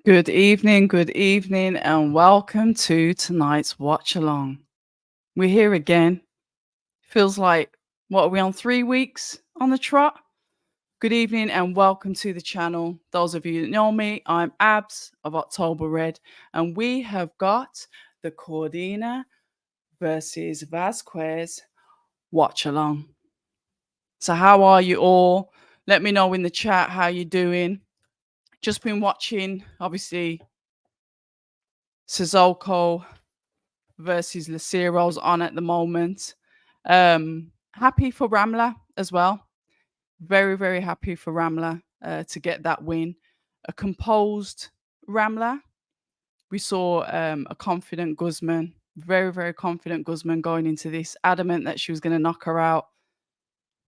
good evening, and welcome to tonight's watch along. We're here again. Feels like, what are we on, 3 weeks on the trot? Good evening, and welcome to the channel. Those of you that know me, I'm Abs of October Red, and we have got the Cordina versus Vasquez watch along. So, how are you all? Let me know in the chat how you're doing. Just been watching, obviously, Coko versus Lucero's on at the moment. Happy for Ramla as well. Very, very happy for Ramla to get that win. A composed Ramla. We saw a confident Guzman, very, very confident Guzman going into this, adamant that she was going to knock her out.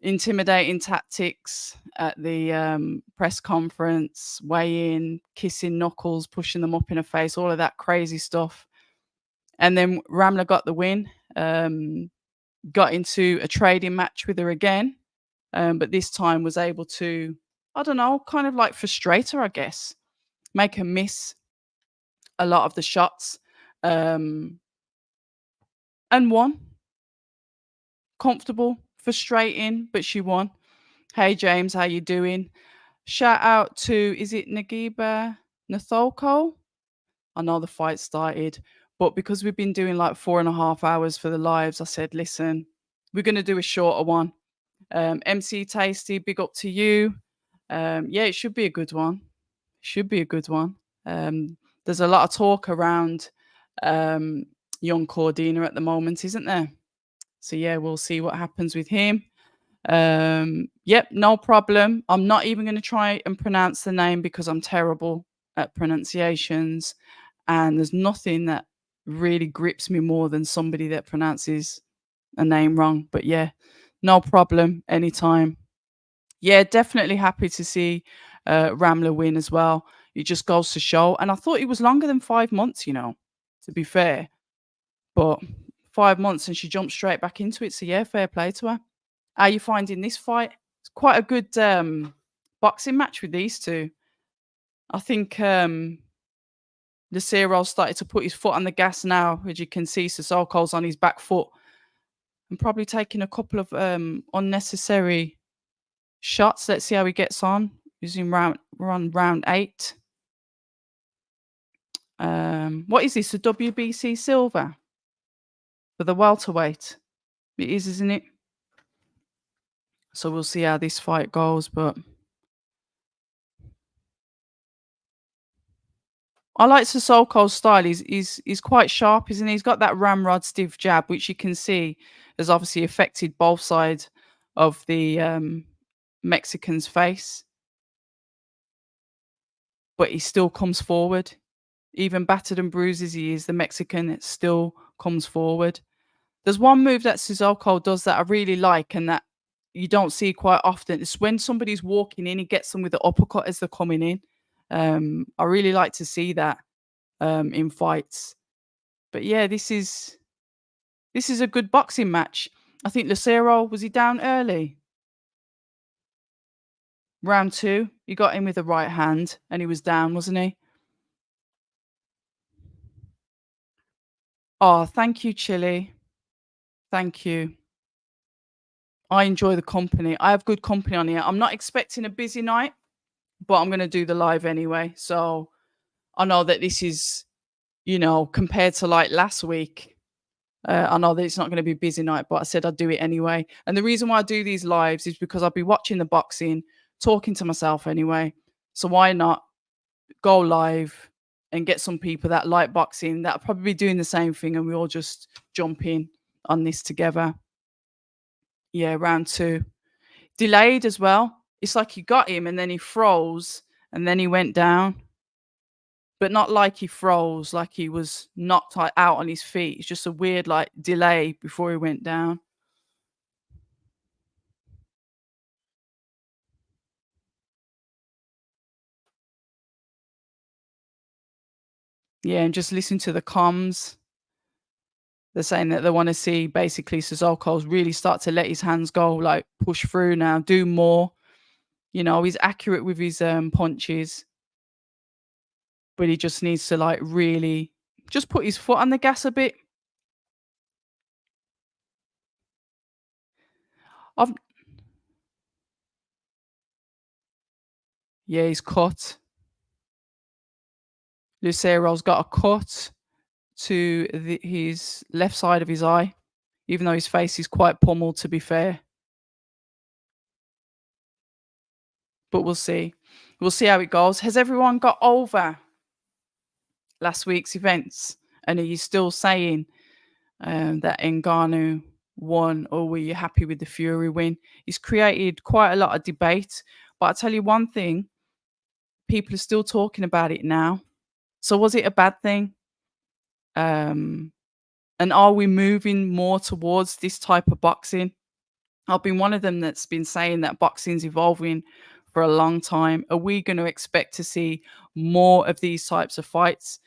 Intimidating tactics at the press conference, weigh-in, kissing knuckles, pushing them up in her face, all of that crazy stuff. And then Ramla got the win, got into a trading match with her again, but this time was able to, I don't know, kind of like frustrate her, I guess, make her miss a lot of the shots, and won. Comfortable, frustrating, but she won. Hey, James, how you doing? Shout out to, is it Nagiba Nathoko? I know the fight started, but because we've been doing like 4.5 hours for the lives, I said, listen, we're going to do a shorter one. MC Tasty, big up to you. Yeah, it should be a good one. Should be a good one. There's a lot of talk around young Cordina at the moment, isn't there? So yeah, we'll see what happens with him. Yep, no problem. I'm not even going to try and pronounce the name because I'm terrible at pronunciations. And there's nothing that really grips me more than somebody that pronounces a name wrong. But yeah, no problem. Anytime. Yeah, definitely happy to see Ramla win as well. It just goes to show. And I thought it was longer than 5 months, to be fair. But 5 months and she jumped straight back into it. So yeah, fair play to her. How are you finding this fight? It's quite a good boxing match with these two. I think Lucero started to put his foot on the gas now. As you can see, Sissoko's on his back foot and probably taking a couple of unnecessary shots. Let's see how he gets on. We're on round 8. What is this? A WBC silver for the welterweight? It is, isn't it? So we'll see how this fight goes, but I like Sissoko's style. He's quite sharp, isn't he? He's got that ramrod stiff jab, which you can see has obviously affected both sides of the Mexican's face. But he still comes forward. Even battered and bruised as he is, the Mexican, it still comes forward. There's one move that Sissoko does that I really like and that you don't see quite often. It's when somebody's walking in, he gets them with the uppercut as they're coming in. I really like to see that in fights. But yeah, this is a good boxing match. I think Lucero, was he down early? Round 2, he got in with the right hand and he was down, wasn't he? Oh, thank you, Chili. Thank you. I enjoy the company. I have good company on here. I'm not expecting a busy night, but I'm going to do the live anyway. So I know that this is, compared to like last week, I know that it's not going to be a busy night, but I said I'd do it anyway. And the reason why I do these lives is because I'll be watching the boxing, talking to myself anyway. So why not go live and get some people that like boxing that are probably doing the same thing and we all just jump in on this together. Yeah, round 2. Delayed as well. It's like you got him and then he froze and then he went down. But not like he froze, like he was knocked out on his feet. It's just a weird like delay before he went down. Yeah, and just listen to the comms. They're saying that they want to see basically Sissoko's really start to let his hands go, like push through now, do more. He's accurate with his punches. but he just needs to like really just put his foot on the gas a bit. I've Yeah, he's cut. Lucero's got a cut to his left side of his eye, even though his face is quite pummeled, to be fair. But we'll see. We'll see how it goes. Has everyone got over last week's events? And are you still saying that Ngannou won, or were you happy with the Fury win? It's created quite a lot of debate. But I'll tell you one thing, people are still talking about it now. So was it a bad thing? Um, and are we moving more towards this type of boxing? I've been one of them that's been saying that boxing's evolving for a long time. Are we going to expect to see more of these types of fights?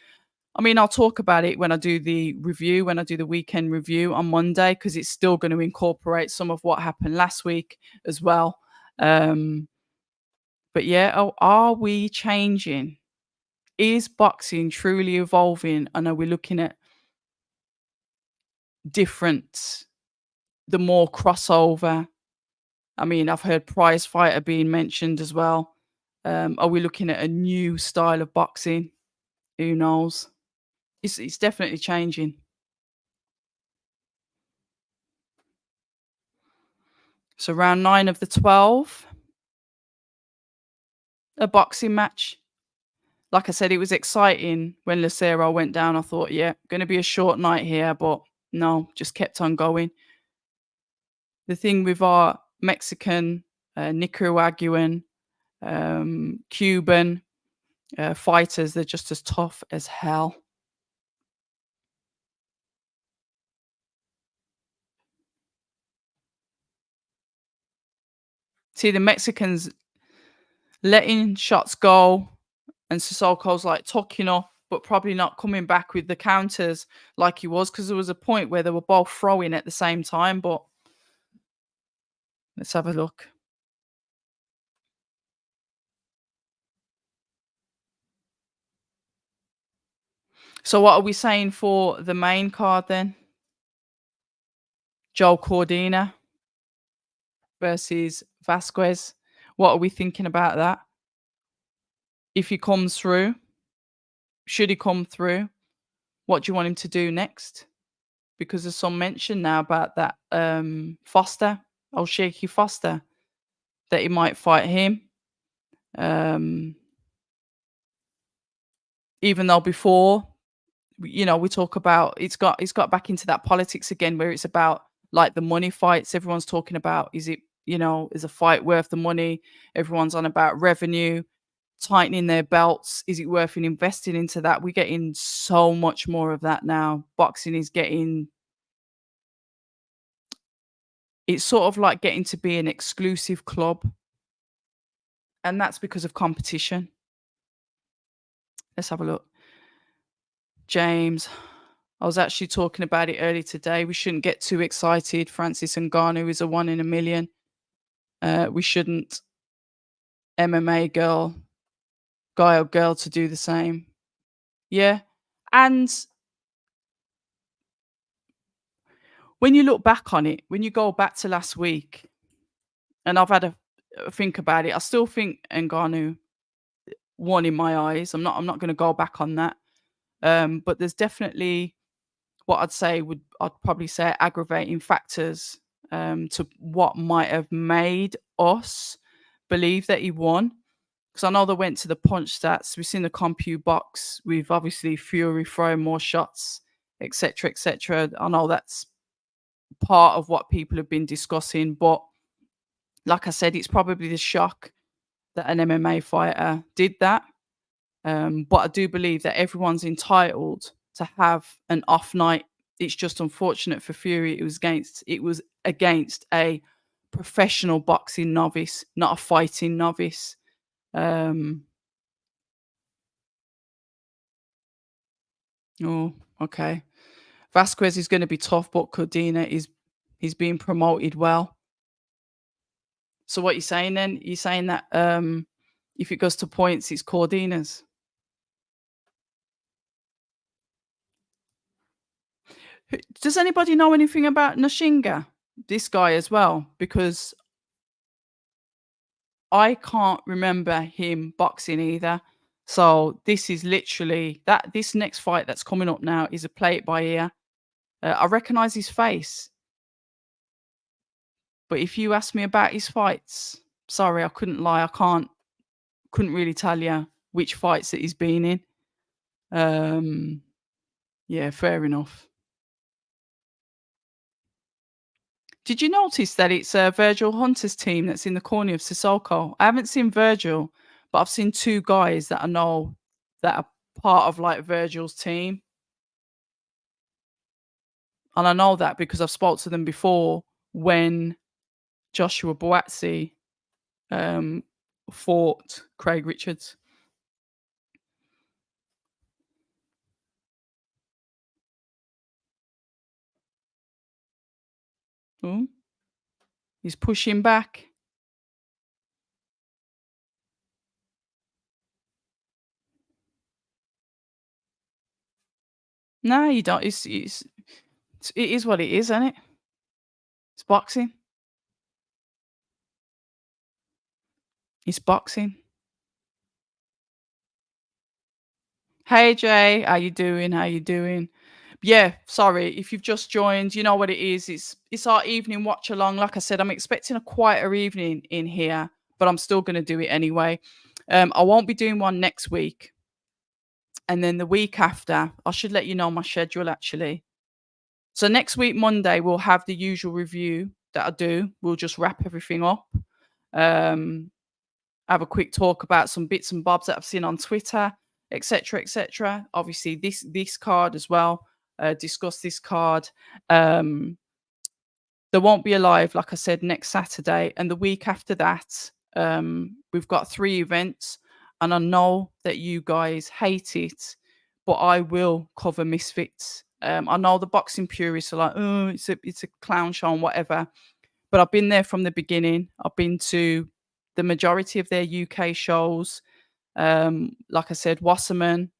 I mean, I'll talk about it when I do the review, when I do the weekend review on Monday, because it's still going to incorporate some of what happened last week as well. But yeah, are we changing? Is boxing truly evolving? And are we looking at different, the more crossover? I mean, I've heard prize fighter being mentioned as well. Are we looking at a new style of boxing? Who knows? It's definitely changing. So round 9 of the 12, a boxing match. Like I said, it was exciting when Lucero went down. I thought, yeah, going to be a short night here, but no, just kept on going. The thing with our Mexican, Nicaraguan, Cuban fighters, they're just as tough as hell. See, the Mexicans letting shots go, and Sissoko's like tucking up, but probably not coming back with the counters like he was, because there was a point where they were both throwing at the same time. But let's have a look. So what are we saying for the main card then? Joe Cordina versus Vasquez. What are we thinking about that? If he comes through, should he come through? What do you want him to do next? Because there's some mention now about that Foster, Shaky Foster, that he might fight him. Even though before, we talk about it's got back into that politics again, where it's about like the money fights. Everyone's talking about, is it, is a fight worth the money? Everyone's on about revenue, tightening their belts. Is it worth investing into that? We're getting so much more of that now. Boxing is getting, it's sort of like getting to be an exclusive club. And that's because of competition. Let's have a look. James, I was actually talking about it earlier today. We shouldn't get too excited. Francis Ngannou is a 1 in a million. We shouldn't. MMA guy or girl to do the same. Yeah. And when you look back on it, when you go back to last week, and I've had a think about it, I still think Ngannou won in my eyes. I'm not going to go back on that. But there's definitely what I'd probably say aggravating factors to what might have made us believe that he won. Because I know they went to the punch stats. We've seen the compu box. We've obviously Fury throwing more shots, etc., etc. I know that's part of what people have been discussing, but like I said, it's probably the shock that an MMA fighter did that. But I do believe that everyone's entitled to have an off night. It's just unfortunate for Fury. It was against a professional boxing novice, not a fighting novice. Oh, okay. Vasquez is going to be tough, but Cordina he's being promoted well. So what you're saying then? You're saying that if it goes to points, it's Cordina's. Does anybody know anything about Nashinga? This guy as well, because I can't remember him boxing either. So this is literally that. This next fight that's coming up now is a play it by ear. I recognise his face, but if you ask me about his fights, sorry, I couldn't lie. Couldn't really tell you which fights that he's been in. Um, yeah, fair enough. Did you notice that it's Virgil Hunter's team that's in the corner of Sissoko? I haven't seen Virgil, but I've seen two guys that I know that are part of like Virgil's team. And I know that because I've spoke to them before when Joshua Boatsi um, fought Craig Richards. Oh, he's pushing back. No, you don't. It is what it is, isn't it? It's boxing. It's boxing. Hey Jay, how you doing? How you doing? Yeah, sorry if you've just joined. You know what it is. It's our evening watch along. Like I said, I'm expecting a quieter evening in here, but I'm still going to do it anyway. I won't be doing one next week, and then the week after, I should let you know my schedule actually. So next week Monday we'll have the usual review that I do. We'll just wrap everything up. Um, have a quick talk about some bits and bobs that I've seen on Twitter, etc., etc. Obviously, this card as well. Discuss this card. There won't be a live, like I said, next Saturday, and the week after that, we've got 3 events, and I know that you guys hate it, but I will cover Misfits. I know the boxing purists are like, oh, it's a clown show and whatever, but I've been there from the beginning. I've been to the majority of their UK shows. Like I said, Wasserman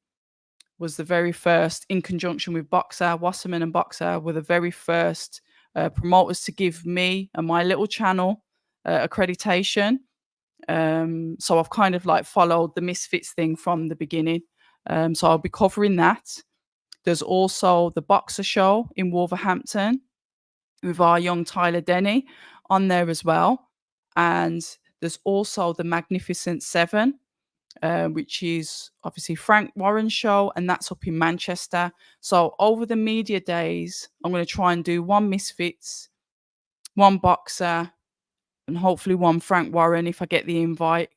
was the very first, in conjunction with Boxer. Wasserman and Boxer were the very first promoters to give me and my little channel accreditation. So I've kind of like followed the Misfits thing from the beginning. So I'll be covering that. There's also the Boxer show in Wolverhampton with our young Tyler Denny on there as well. And there's also the Magnificent Seven, which is obviously Frank Warren's show, and that's up in Manchester. So over the media days, I'm going to try and do one Misfits, one Boxer, and hopefully one Frank Warren if I get the invite.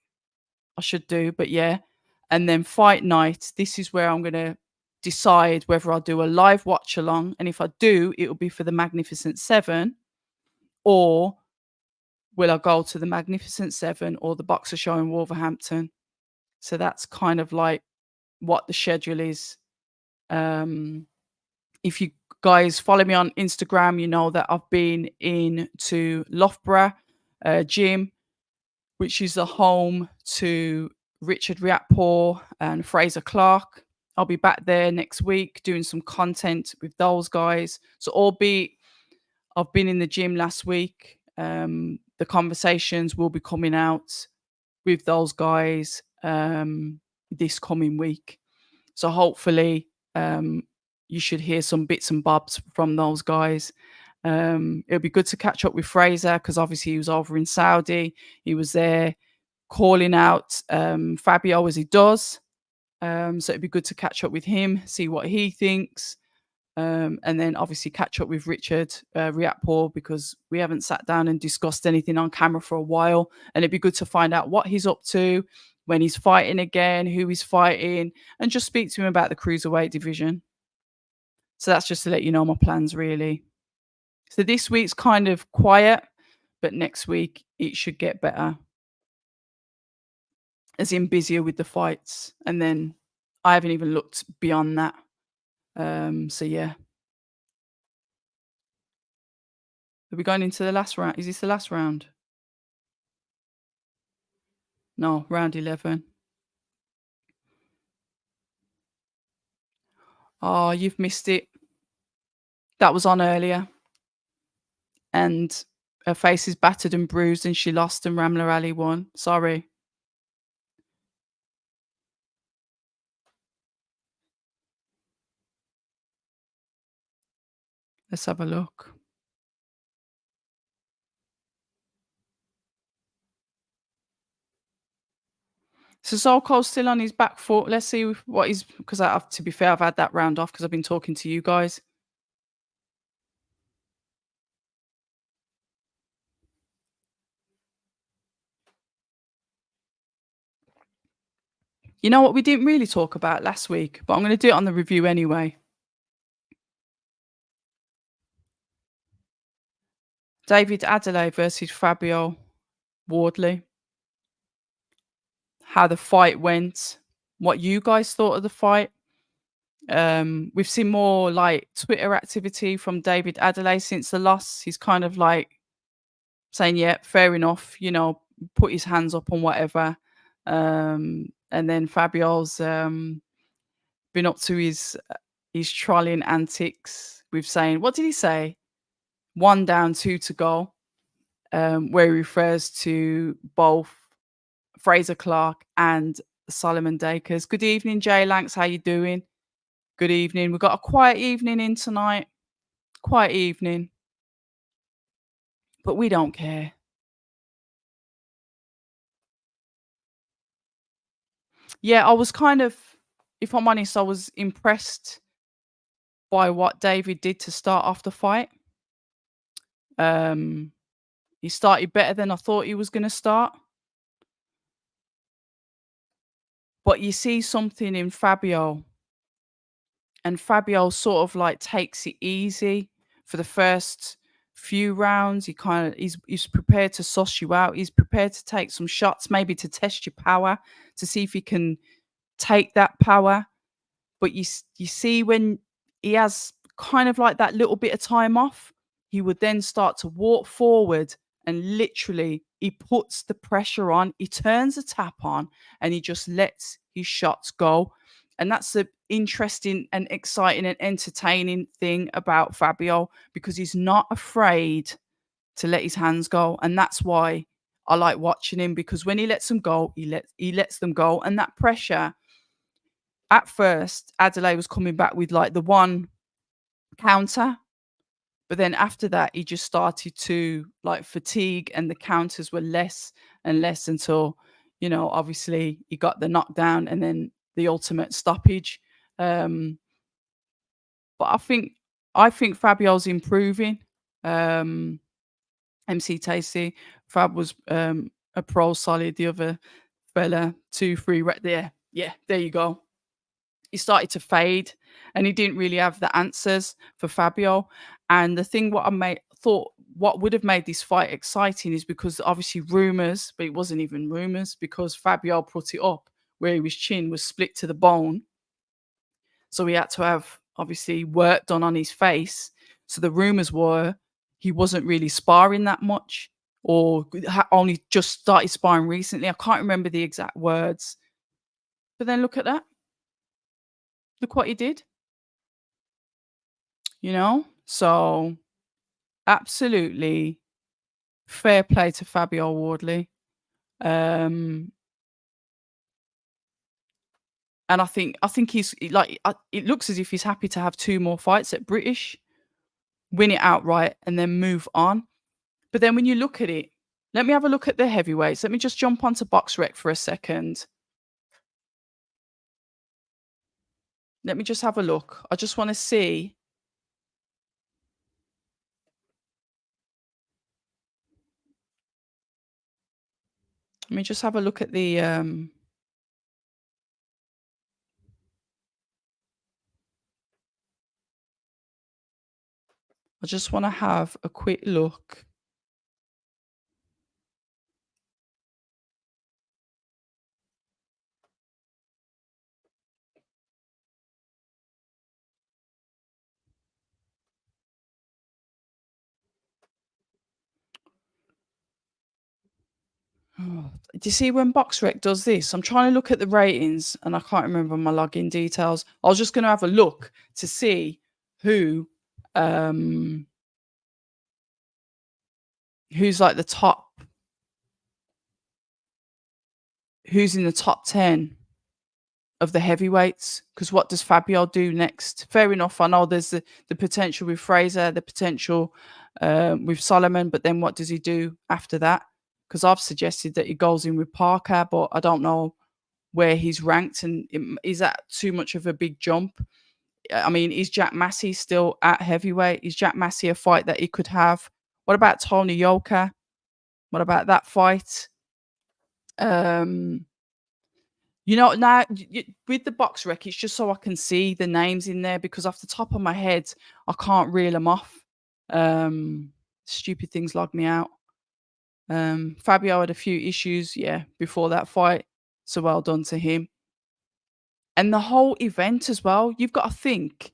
I should do, but yeah. And then fight night, this is where I'm going to decide whether I'll do a live watch along. And if I do, it'll be for the Magnificent Seven, or will I go to the Magnificent Seven or the Boxer show in Wolverhampton? So that's kind of like what the schedule is. If you guys follow me on Instagram, you know that I've been in to Loughborough gym, which is the home to Richard Riatpour and Fraser Clark. I'll be back there next week doing some content with those guys. So albeit I've been in the gym last week, the conversations will be coming out with those guys this coming week. So hopefully you should hear some bits and bobs from those guys. It'll be good to catch up with Fraser because obviously he was over in Saudi. He was there calling out Fabio as he does. So it'd be good to catch up with him, see what he thinks. And then obviously catch up with Richard Riatpour because we haven't sat down and discussed anything on camera for a while. And it'd be good to find out what he's up to, when he's fighting again, who he's fighting, and just speak to him about the cruiserweight division. So that's just to let you know my plans, really. So this week's kind of quiet, but next week it should get better. As in busier with the fights. And then I haven't even looked beyond that. So yeah. Are we going into the last round? Is this the last round? No, round 11. Oh, you've missed it. That was on earlier, and her face is battered and bruised, and she lost, and Ramla Ali won. Sorry. Let's have a look. So Solko's still on his back foot. Let's see what he's, because I have to be fair, I've had that round off because I've been talking to you guys. You know what we didn't really talk about last week, but I'm going to do it on the review anyway. David Adeleye versus Fabio Wardley. How the fight went. What you guys thought of the fight. We've seen more like Twitter activity from David Adeleye since the loss. He's kind of like saying, yeah, fair enough, you know, put his hands up on whatever. And then Fabio's been up to his trolling antics with saying, what did he say? 1 down, 2 to go. Where he refers to both Fraser Clark and Solomon Dakers. Good evening, Jay Lanks. How you doing? Good evening. We've got a quiet evening in tonight. Quiet evening. But we don't care. Yeah, I was kind of, if I'm honest, I was impressed by what David did to start off the fight. He started better than I thought he was going to start. But you see something in Fabio, and Fabio sort of like takes it easy for the first few rounds. He's prepared to suss you out. He's prepared to take some shots, maybe to test your power, to see if he can take that power. But you see when he has kind of like that little bit of time off, he would then start to walk forward, and literally he puts the pressure on, he turns the tap on, and he just lets his shots go. And that's the interesting and exciting and entertaining thing about Fabio, because he's not afraid to let his hands go. And that's why I like watching him, because when he lets them go, he lets them go. And that pressure, at first, Adeleye was coming back with like the one counter, but then after that, he just started to like fatigue, and the counters were less and less until, you know, obviously he got the knockdown and then the ultimate stoppage. But I think Fabio's improving. MC Tasty, Fab was a pro solid. The other fella 2-3 right there. Yeah, there you go. He started to fade, and he didn't really have the answers for Fabio. And the thing thought what would have made this fight exciting is because obviously rumors, but it wasn't even rumors, because Fabio put it up where his chin was split to the bone. So he had to have obviously work done on his face. So the rumors were he wasn't really sparring that much, or only just started sparring recently. I can't remember the exact words. But then look at that. Look what he did. You know? So absolutely fair play to Fabio Wardley. And I think he's like, it looks as if he's happy to have 2 more fights at British, win it outright, and then move on. But then when you look at it, let me have a look at the heavyweights. Let me just jump onto BoxRec for a second. Let me just have a look. I just want to see. Let me just have a look at the I just want to have a quick look. Do you see when BoxRec does this? I'm trying to look at the ratings and I can't remember my login details. I was just going to have a look to see who Um, who's like the top? Who's in the top 10 of the heavyweights? Because what does Fabio do next? Fair enough. I know there's the potential with Fraser, the potential with Solomon, but then what does he do after that? Because I've suggested that he goes in with Parker, but I don't know where he's ranked, and is that too much of a big jump? I mean, is Jack Massey still at heavyweight? Is Jack Massey a fight that he could have? What about Tony Yoka? What about that fight? Um, now with the box rec, it's just so I can see the names in there because off the top of my head, I can't reel them off. Stupid things log me out. Fabio had a few issues, yeah, before that fight. So well done to him. And the whole event as well, you've got to think.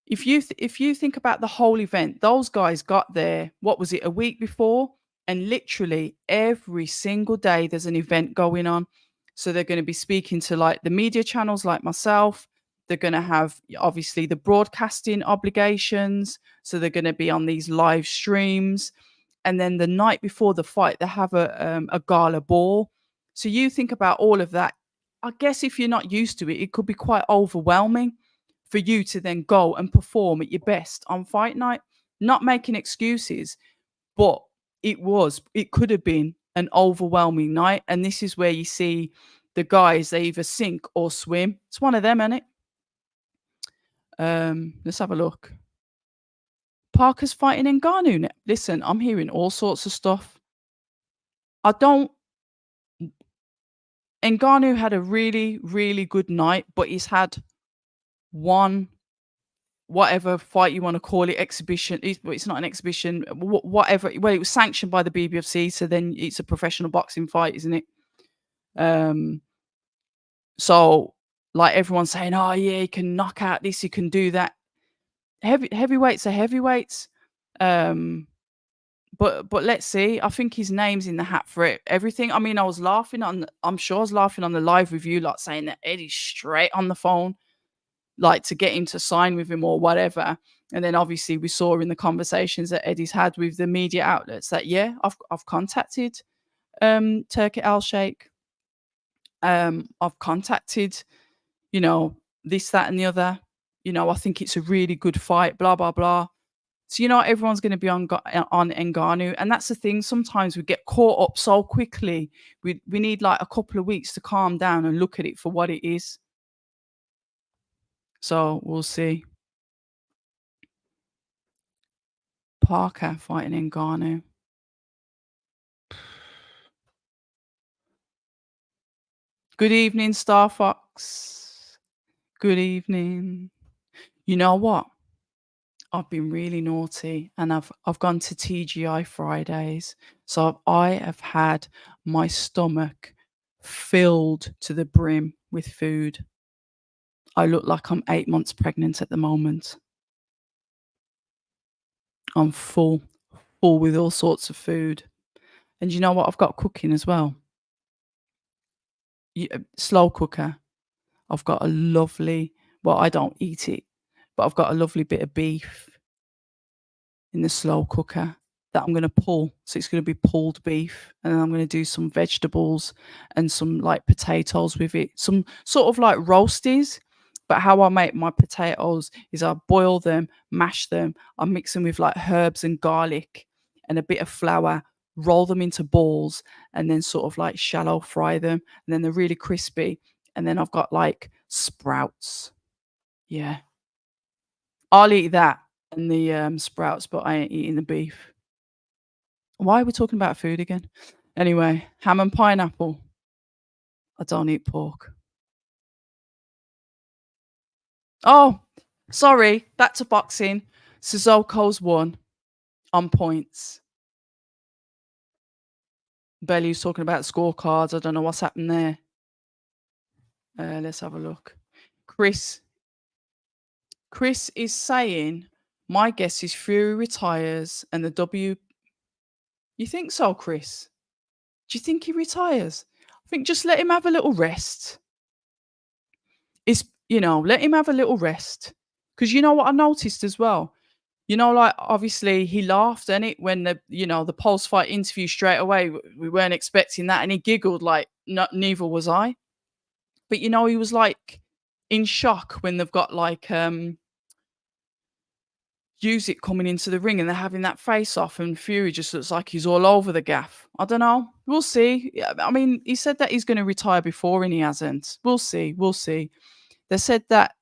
If you think about the whole event, those guys got there, what was it, a week before? And literally every single day there's an event going on. So they're going to be speaking to like the media channels like myself. They're going to have obviously the broadcasting obligations. So they're going to be on these live streams. And then the night before the fight, they have a gala ball. So you think about all of that. I guess if you're not used to it, it could be quite overwhelming for you to then go and perform at your best on fight night. Not making excuses, but it could have been an overwhelming night. And this is where you see the guys, they either sink or swim. It's one of them, isn't it? Let's have a look. Parker's fighting Ngannou. Listen, I'm hearing all sorts of stuff. Ngannou had a really, really good night, but he's had one, whatever fight you want to call it, exhibition. It's not an exhibition, whatever. Well, it was sanctioned by the BBFC, so then it's a professional boxing fight, isn't it? So like everyone's saying, oh yeah, you can knock out this, you can do that. Heavyweights are heavyweights. But let's see. I think his name's in the hat for it. Everything. I mean, I'm sure I was laughing on the live review, like saying that Eddie's straight on the phone, like to get him to sign with him or whatever. And then obviously we saw in the conversations that Eddie's had with the media outlets that, yeah, I've contacted Turki Al Sheikh. I've contacted, this, that, and the other. I think it's a really good fight, blah, blah, blah. So, everyone's going to be on Ngannou. And that's the thing. Sometimes we get caught up so quickly. We need like a couple of weeks to calm down and look at it for what it is. So we'll see. Parker fighting Ngannou. Good evening, Star Fox. Good evening. You know what? I've been really naughty and I've gone to TGI Fridays. So I have had my stomach filled to the brim with food. I look like I'm 8 months pregnant at the moment. I'm full with all sorts of food. And you know what I've got cooking as well? Slow cooker. I've got a lovely, well, I don't eat it, but I've got a lovely bit of beef in the slow cooker that I'm going to pull. So it's going to be pulled beef. And then I'm going to do some vegetables and some like potatoes with it. Some sort of like roasties. But how I make my potatoes is I boil them, mash them. I mix them with like herbs and garlic and a bit of flour, roll them into balls, and then sort of like shallow fry them. And then they're really crispy. And then I've got like sprouts. Yeah. I'll eat that and the sprouts, but I ain't eating the beef. Why are we talking about food again? Anyway, ham and pineapple. I don't eat pork. Oh, sorry. Back to boxing. Suzoko's won on points. Belly's talking about scorecards. I don't know what's happened there. Let's have a look. Chris is saying, my guess is Fury retires and the W. You think so, Chris? Do you think he retires? I think just let him have a little rest. Let him have a little rest. Because you know what I noticed as well? You know, like, obviously, he laughed, and it when the post-fight interview straight away, we weren't expecting that, and he giggled like, neither was I. But, he was, like, in shock when they've got, like, Usyk coming into the ring and they're having that face-off, and Fury just looks like he's all over the gaff. I don't know. We'll see. Yeah, I mean, he said that he's gonna retire before, and he hasn't. We'll see, we'll see. They said that,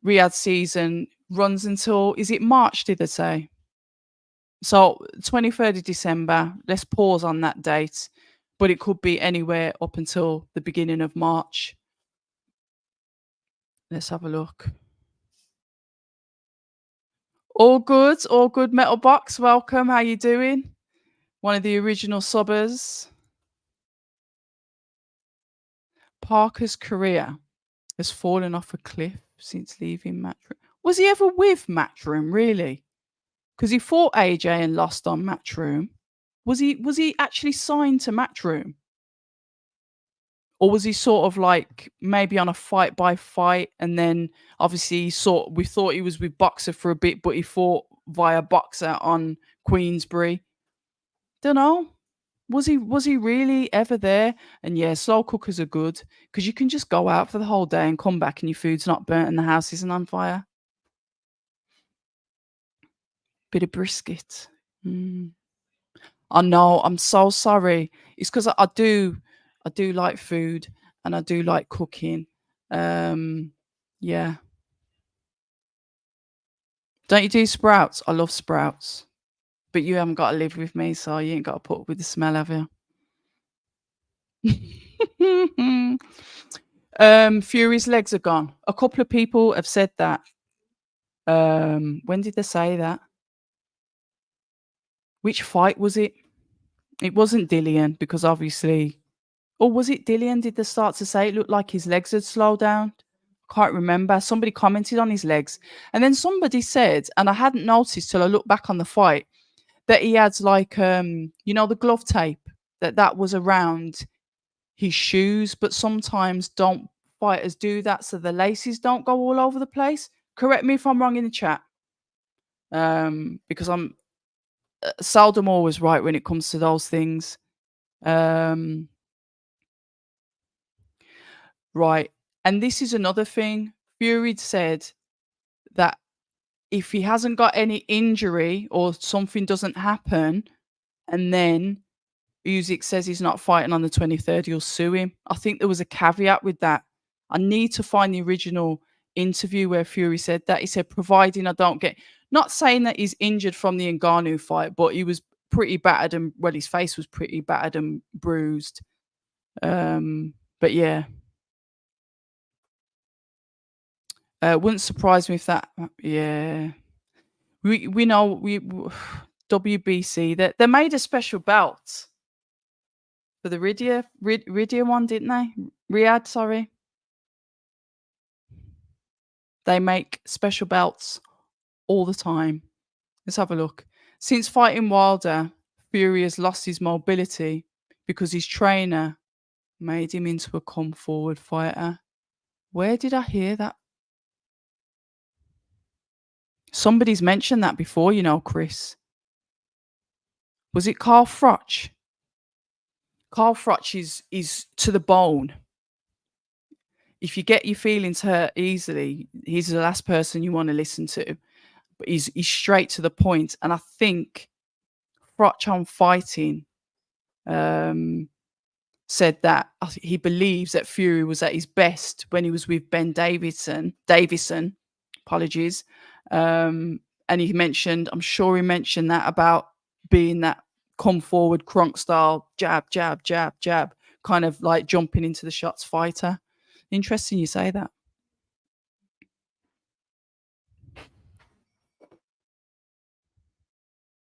Riyadh season runs until, is it March, did they say? So 23rd of December, let's pause on that date, but it could be anywhere up until the beginning of March. Let's have a look. All good, Metal Box. Welcome. How you doing? One of the original subbers. Parker's career has fallen off a cliff since leaving Matchroom. Was he ever with Matchroom, really? Because he fought AJ and lost on Matchroom. Was he actually signed to Matchroom? Or was he sort of like maybe on a fight by fight, and then obviously we thought he was with Boxer for a bit, but he fought via Boxer on Queensbury. Don't know. Was he really ever there? And yeah, slow cookers are good because you can just go out for the whole day and come back and your food's not burnt and the house isn't on fire. Bit of brisket. Mm. I know. I'm so sorry. It's because I do like food and I do like cooking. Yeah. Don't you do sprouts? I love sprouts. But you haven't got to live with me, so you ain't got to put up with the smell, have you? Fury's legs are gone. A couple of people have said that. When did they say that? Which fight was it? It wasn't Dillian because obviously, or was it Dillian? Did they start to say it looked like his legs had slowed down? Can't remember. Somebody commented on his legs, and then somebody said, and I hadn't noticed till I looked back on the fight, that he had like the glove tape that was around his shoes, but sometimes don't fighters do that so the laces don't go all over the place? Correct me if I'm wrong in the chat. Because I'm seldom always right when it comes to those things. Right. And this is another thing. Fury said that if he hasn't got any injury or something doesn't happen, and then Usyk says he's not fighting on the 23rd, he'll sue him. I think there was a caveat with that. I need to find the original interview where Fury said that. He said, providing I don't get, not saying that he's injured from the Ngannou fight, but he was pretty battered and, well, his face was pretty battered and bruised. But yeah. Wouldn't surprise me if that, yeah. We know WBC that they made a special belt for the Riyadh one, didn't they? Riyadh, sorry. They make special belts all the time. Let's have a look. Since fighting Wilder, Fury has lost his mobility because his trainer made him into a come forward fighter. Where did I hear that? Somebody's mentioned that before, Chris. Was it Carl Froch? Carl Froch is to the bone. If you get your feelings hurt easily, he's the last person you want to listen to. But he's straight to the point. And I think Froch on Fighting said that he believes that Fury was at his best when he was with Ben Davison, apologies. And he mentioned, I'm sure he mentioned that about being that come forward Kronk style, jab, jab, jab, jab, kind of like jumping into the shots fighter. Interesting you say that.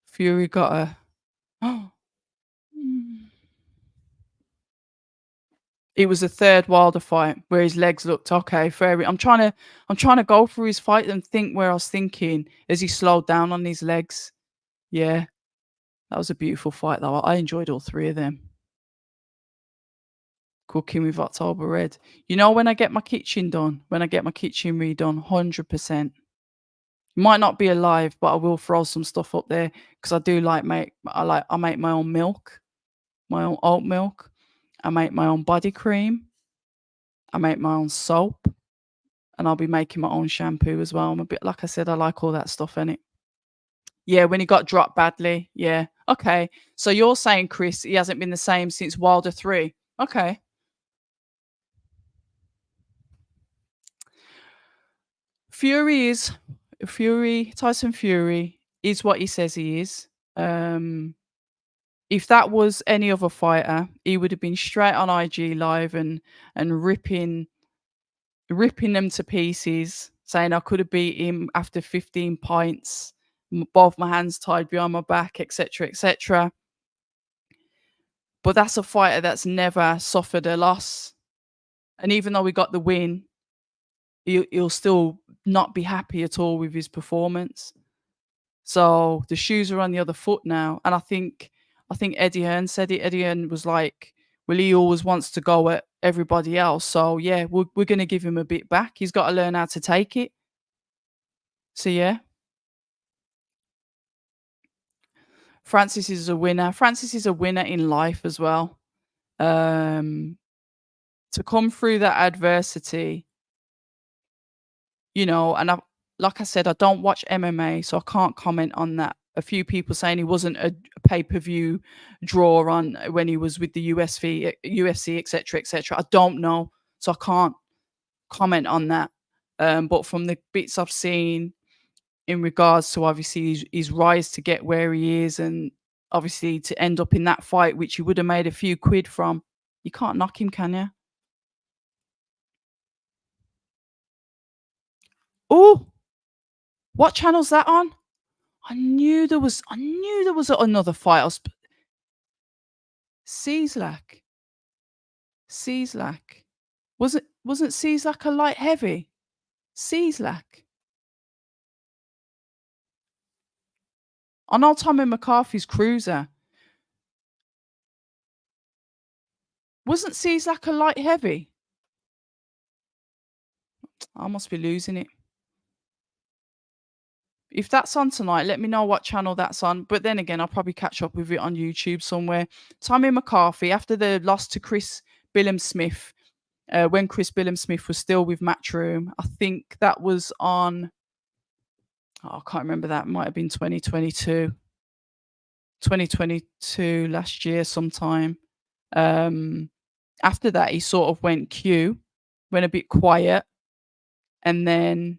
Fury got a it was the third Wilder fight where his legs looked okay. Fair. I'm trying to go through his fight and think where I was thinking as he slowed down on his legs. Yeah, that was a beautiful fight though. I enjoyed all three of them. cooking with October Red. You know, when I get my kitchen done, when I get my kitchen redone, 100%. Might not be alive, but I will throw some stuff up there because I do I make my own milk, my own oat milk. I make my own body cream. I make my own soap, and I'll be making my own shampoo as well. I'm a bit like I said, I like all that stuff in it. Yeah, when he got dropped badly. Yeah. Okay. So you're saying, Chris, he hasn't been the same since Wilder 3. Okay. Tyson Fury is what he says he is. If that was any other fighter, he would have been straight on IG Live and ripping them to pieces, saying I could have beat him after 15 pints, both my hands tied behind my back, etc., etc. But that's a fighter that's never suffered a loss, and even though we got the win, he'll still not be happy at all with his performance. So the shoes are on the other foot now, and I think Eddie Hearn said it. Eddie Hearn was like, "Well, he always wants to go at everybody else, so yeah, we're going to give him a bit back. He's got to learn how to take it." So yeah, Francis is a winner. Francis is a winner in life as well. To come through that adversity, and like I said, I don't watch MMA, so I can't comment on that. A few people saying he wasn't a pay-per-view draw on when he was with the UFC, etc., etc. I don't know, so I can't comment on that. But from the bits I've seen in regards to obviously his rise to get where he is, and obviously to end up in that fight, which he would have made a few quid from, you can't knock him, can you? Oh, what channel's that on? I knew there was another fight. Cieslak. Cieslak. Wasn't Cieslak a light heavy? Cieslak. I know Tommy McCarthy's cruiser. Wasn't Cieslak a light heavy? I must be losing it. If that's on tonight, let me know what channel that's on. But then again, I'll probably catch up with it on YouTube somewhere. Tommy McCarthy, after the loss to Chris Billam-Smith, when Chris Billam-Smith was still with Matchroom, I think that was on, I can't remember, that might have been 2022. 2022, last year sometime. After that, he sort of went went a bit quiet. And then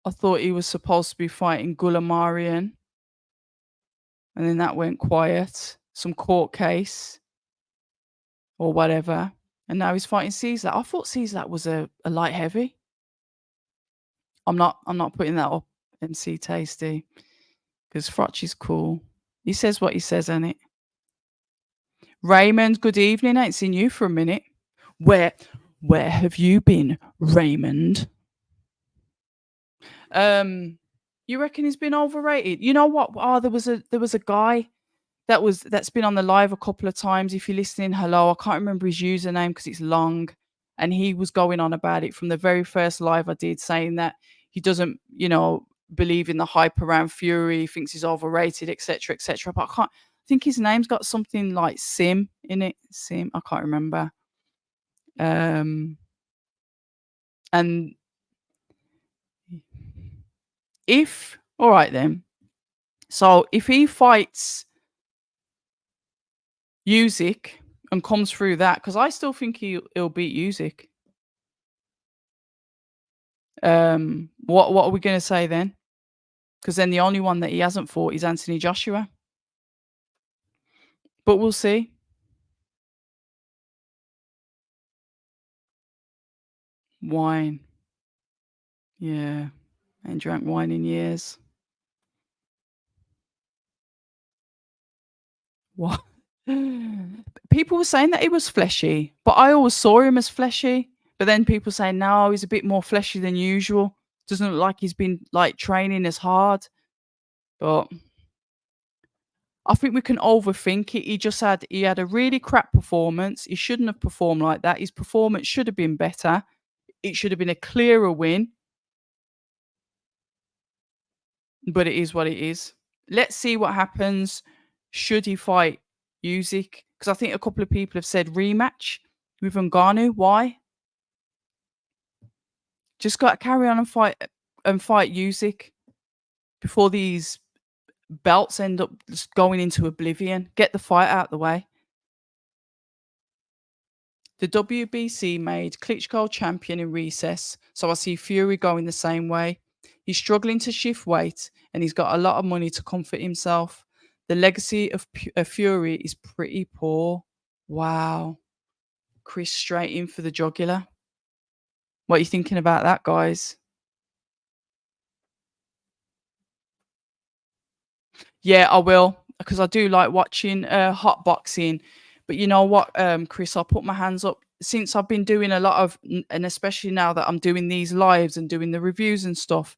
I thought he was supposed to be fighting Gulamarian. And then that went quiet. Some court case or whatever. And now he's fighting Cieslak. I thought Cieslak was a light heavy. I'm not putting that up, MC Tasty, because Frotch is cool. He says what he says, innit? Raymond, good evening. I ain't seen you for a minute. Where have you been, Raymond? You reckon he's been overrated? You know what? Oh, there was a guy that's been on the live a couple of times. If you're listening, hello. I can't remember his username because it's long, and he was going on about it from the very first live I did, saying that he doesn't, believe in the hype around Fury. He thinks he's overrated, etc., etc. But I think his name's got something like Sim in it. Sim, I can't remember. And all right then. So if he fights Usyk and comes through that, because I still think he'll beat Usyk. What are we going to say then? Because then the only one that he hasn't fought is Anthony Joshua. But we'll see. Wine. Yeah. Ain't drank wine in years. What? People were saying that he was fleshy, but I always saw him as fleshy. But then people say, no, he's a bit more fleshy than usual. Doesn't look like he's been training as hard. But I think we can overthink it. He had a really crap performance. He shouldn't have performed like that. His performance should have been better. It should have been a clearer win, but it is what it is. Let's see what happens should he fight Usyk, because I think a couple of people have said rematch with Ngannou. Why? Just got to carry on and fight Usyk before these belts end up just going into oblivion. Get the fight out the way. The WBC made Klitschko champion in recess, so I see Fury going the same way. He's struggling to shift weight, and he's got a lot of money to comfort himself. The legacy of Fury is pretty poor. Wow. Chris straight in for the jugular. What are you thinking about that, guys? Yeah, I will, because I do like watching hot boxing. But you know what, Chris, I'll put my hands up. Since I've been doing a lot of, and especially now that I'm doing these lives and doing the reviews and stuff,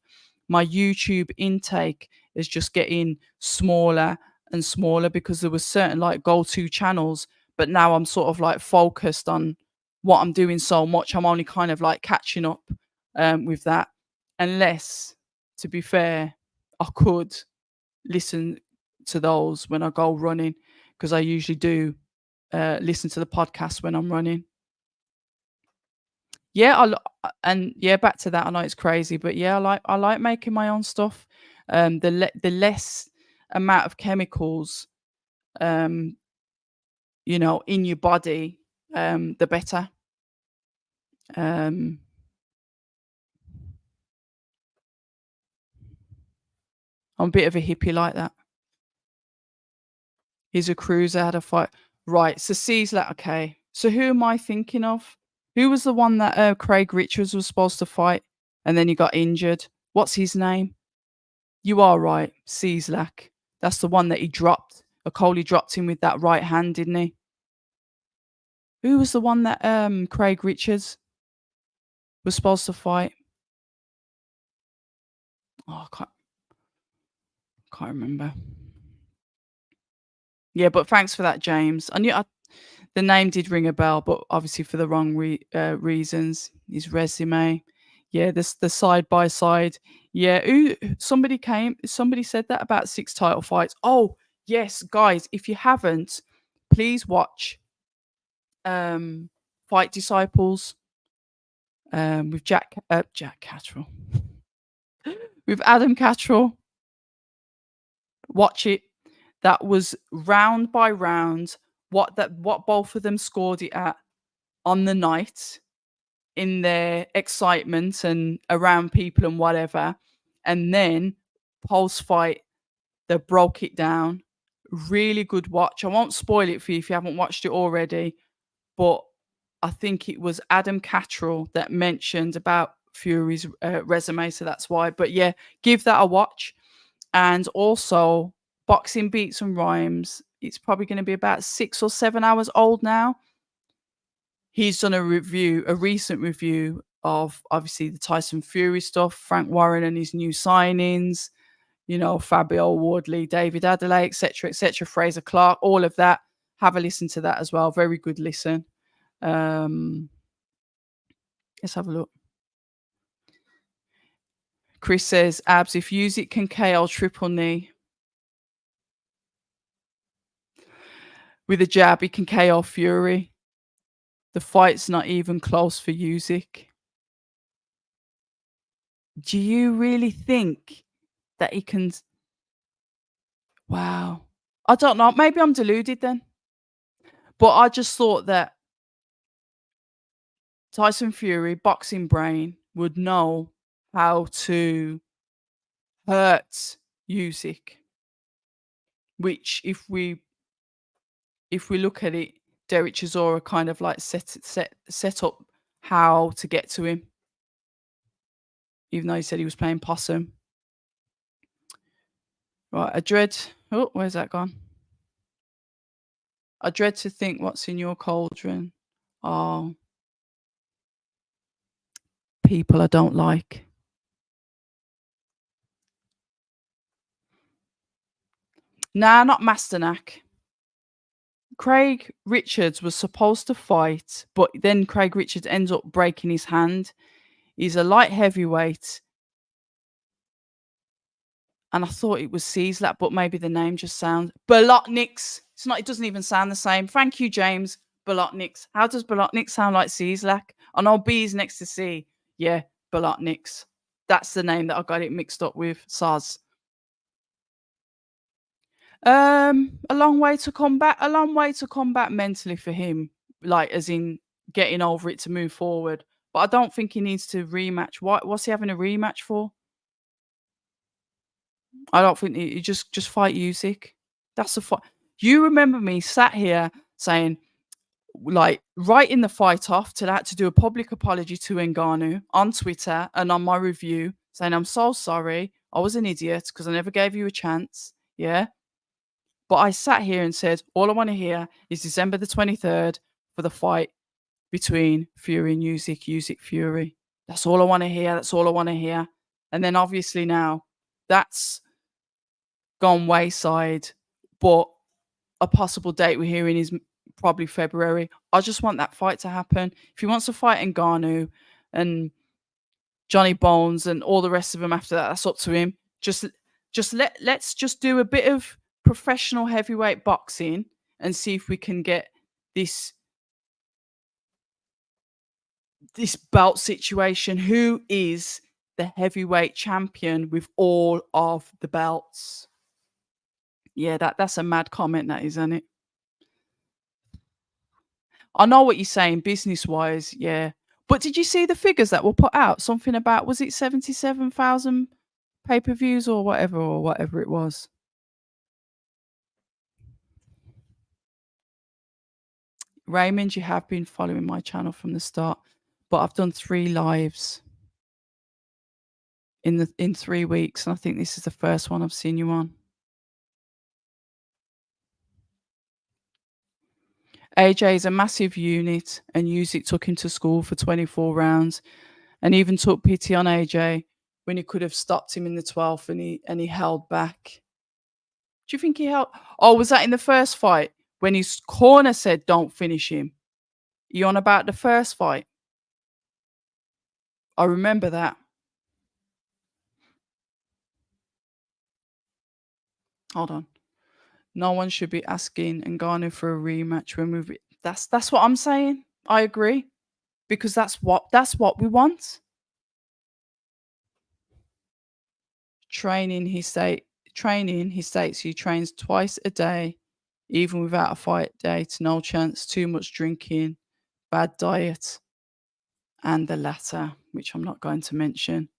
my YouTube intake is just getting smaller and smaller, because there was certain like go-to channels, but now I'm sort of like focused on what I'm doing so much. I'm only kind of like catching up with that. Unless, to be fair, I could listen to those when I go running, because I usually do listen to the podcast when I'm running. Yeah, and yeah, back to that. I know it's crazy, but yeah, I like making my own stuff. The less amount of chemicals, um, in your body, the better. Um, I'm a bit of a hippie like that. He's a cruiser, had a fight. Right, so C's okay. So who am I thinking of? Who was the one that Craig Richards was supposed to fight and then he got injured? What's his name? You are right, Cieslak. That's the one that he dropped. Coley dropped him with that right hand, didn't he? Who was the one that Craig Richards was supposed to fight? Oh, I can't remember. Yeah, but thanks for that, James. The name did ring a bell, but obviously for the wrong reasons. His resume, yeah, the side by side, yeah. Somebody said that about 6 title fights. Oh yes, guys, if you haven't, please watch Fight Disciples with Jack Catterall, with Adam Catterall. Watch it. That was round by round. What both of them scored it at on the night, in their excitement and around people and whatever. And then post fight, they broke it down. Really good watch. I won't spoil it for you if you haven't watched it already, but I think it was Adam Catterall that mentioned about Fury's resume, so that's why. But yeah, give that a watch. And also, Boxing Beats and Rhymes. It's probably going to be about 6 or 7 hours old now. He's done a recent review of obviously the Tyson Fury stuff, Frank Warren and his new signings, Fabio Wardley, David Adeleye, etc., Fraser Clark, all of that. Have a listen to that as well. Very good listen. Let's have a look. Chris says, Abs, if Usyk can KO triple knee with a jab, he can KO Fury. The fight's not even close for Usyk. Do you really think that he can? Wow. I don't know. Maybe I'm deluded then. But I just thought that Tyson Fury, boxing brain, would know how to hurt Usyk. Which, if we look at it, Derek Chisora kind of like set up how to get to him, even though he said he was playing possum. Right, I dread. Oh, where's that gone? I dread to think what's in your cauldron. Oh, people I don't like. Nah, not Masternack. Craig Richards was supposed to fight, but then Craig Richards ends up breaking his hand. He's a light heavyweight, and I thought it was Cieslak, but maybe the name just sounds Bolotniks. It's not. It doesn't even sound the same. Thank you, James. Bolotniks. How does Bolotniks sound like Cieslak? I know B is next to C. Yeah, Bolotniks. That's the name that I got it mixed up with. Saz. A long way to combat. A long way to combat mentally for him. Like, as in getting over it to move forward. But I don't think he needs to rematch. What's he having a rematch for? I don't think he just fight Usyk. That's a fight. You remember me sat here saying, like, writing the fight off to that to do a public apology to Ngannou on Twitter and on my review, saying I'm so sorry. I was an idiot because I never gave you a chance. Yeah. But I sat here and said, all I want to hear is December the 23rd for the fight between Fury and Usyk, Usyk Fury. That's all I want to hear. That's all I want to hear. And then obviously now that's gone wayside, but a possible date we're hearing is probably February. I just want that fight to happen. If he wants to fight Ngannou and Johnny Bones and all the rest of them after that, that's up to him. Let's just do a bit of professional heavyweight boxing and see if we can get this belt situation. Who is the heavyweight champion with all of the belts? Yeah, that's a mad comment, that is, isn't it? I know what you're saying, business wise, yeah. But did you see the figures that were put out? Something about, was it 77,000 pay per views or whatever it was? Raymond, you have been following my channel from the start, but I've done 3 lives in 3 weeks, and I think this is the first one I've seen you on. AJ is a massive unit, and Usyk took him to school for 24 rounds, and even took pity on AJ when he could have stopped him in the 12th, and he held back. Do you think he held? Oh, was that in the first fight when his corner said, "Don't finish him"? You on about the first fight? I remember that. Hold on. No one should be asking Ngannou for a rematch when we've. That's what I'm saying. I agree, because that's what we want. Training, he states he trains twice a day, even without a fight date. No chance. Too much drinking, bad diet, and the latter, which I'm not going to mention.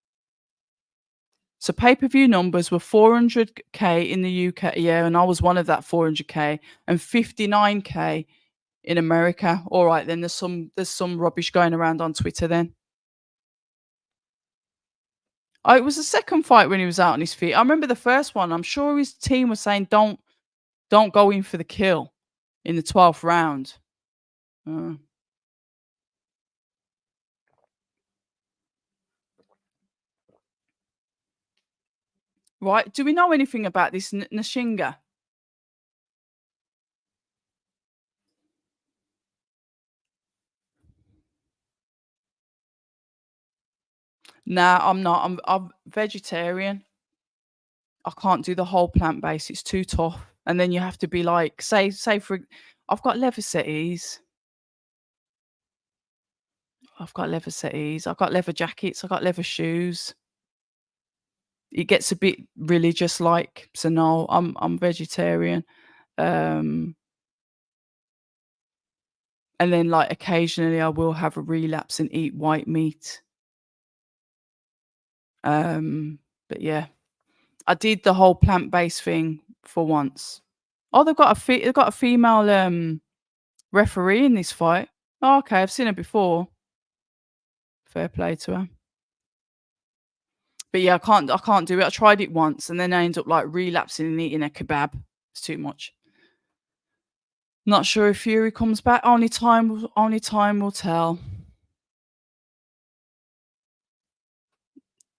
So pay-per-view numbers were 400k in the UK, yeah, and I was one of that 400k, and 59k in America. All right, then there's some rubbish going around on Twitter then. Oh, it was the second fight when he was out on his feet. I remember the first one. I'm sure his team was saying don't go in for the kill in the 12th round. Right. Do we know anything about this Nashinga? Nah, I'm not. I'm vegetarian. I can't do the whole plant based. It's too tough. And then you have to be like, say for, I've got leather settees. I've got leather settees. I've got leather jackets. I've got leather shoes. It gets a bit religious like. So no, I'm vegetarian. And then like occasionally I will have a relapse and eat white meat. But yeah. I did the whole plant-based thing for once. Oh, they've got a female referee in this fight. Oh, okay, I've seen her before. Fair play to her. But yeah, I can't do it. I tried it once and then I ended up like relapsing and eating a kebab. It's too much. Not sure if Fury comes back. Only time will tell.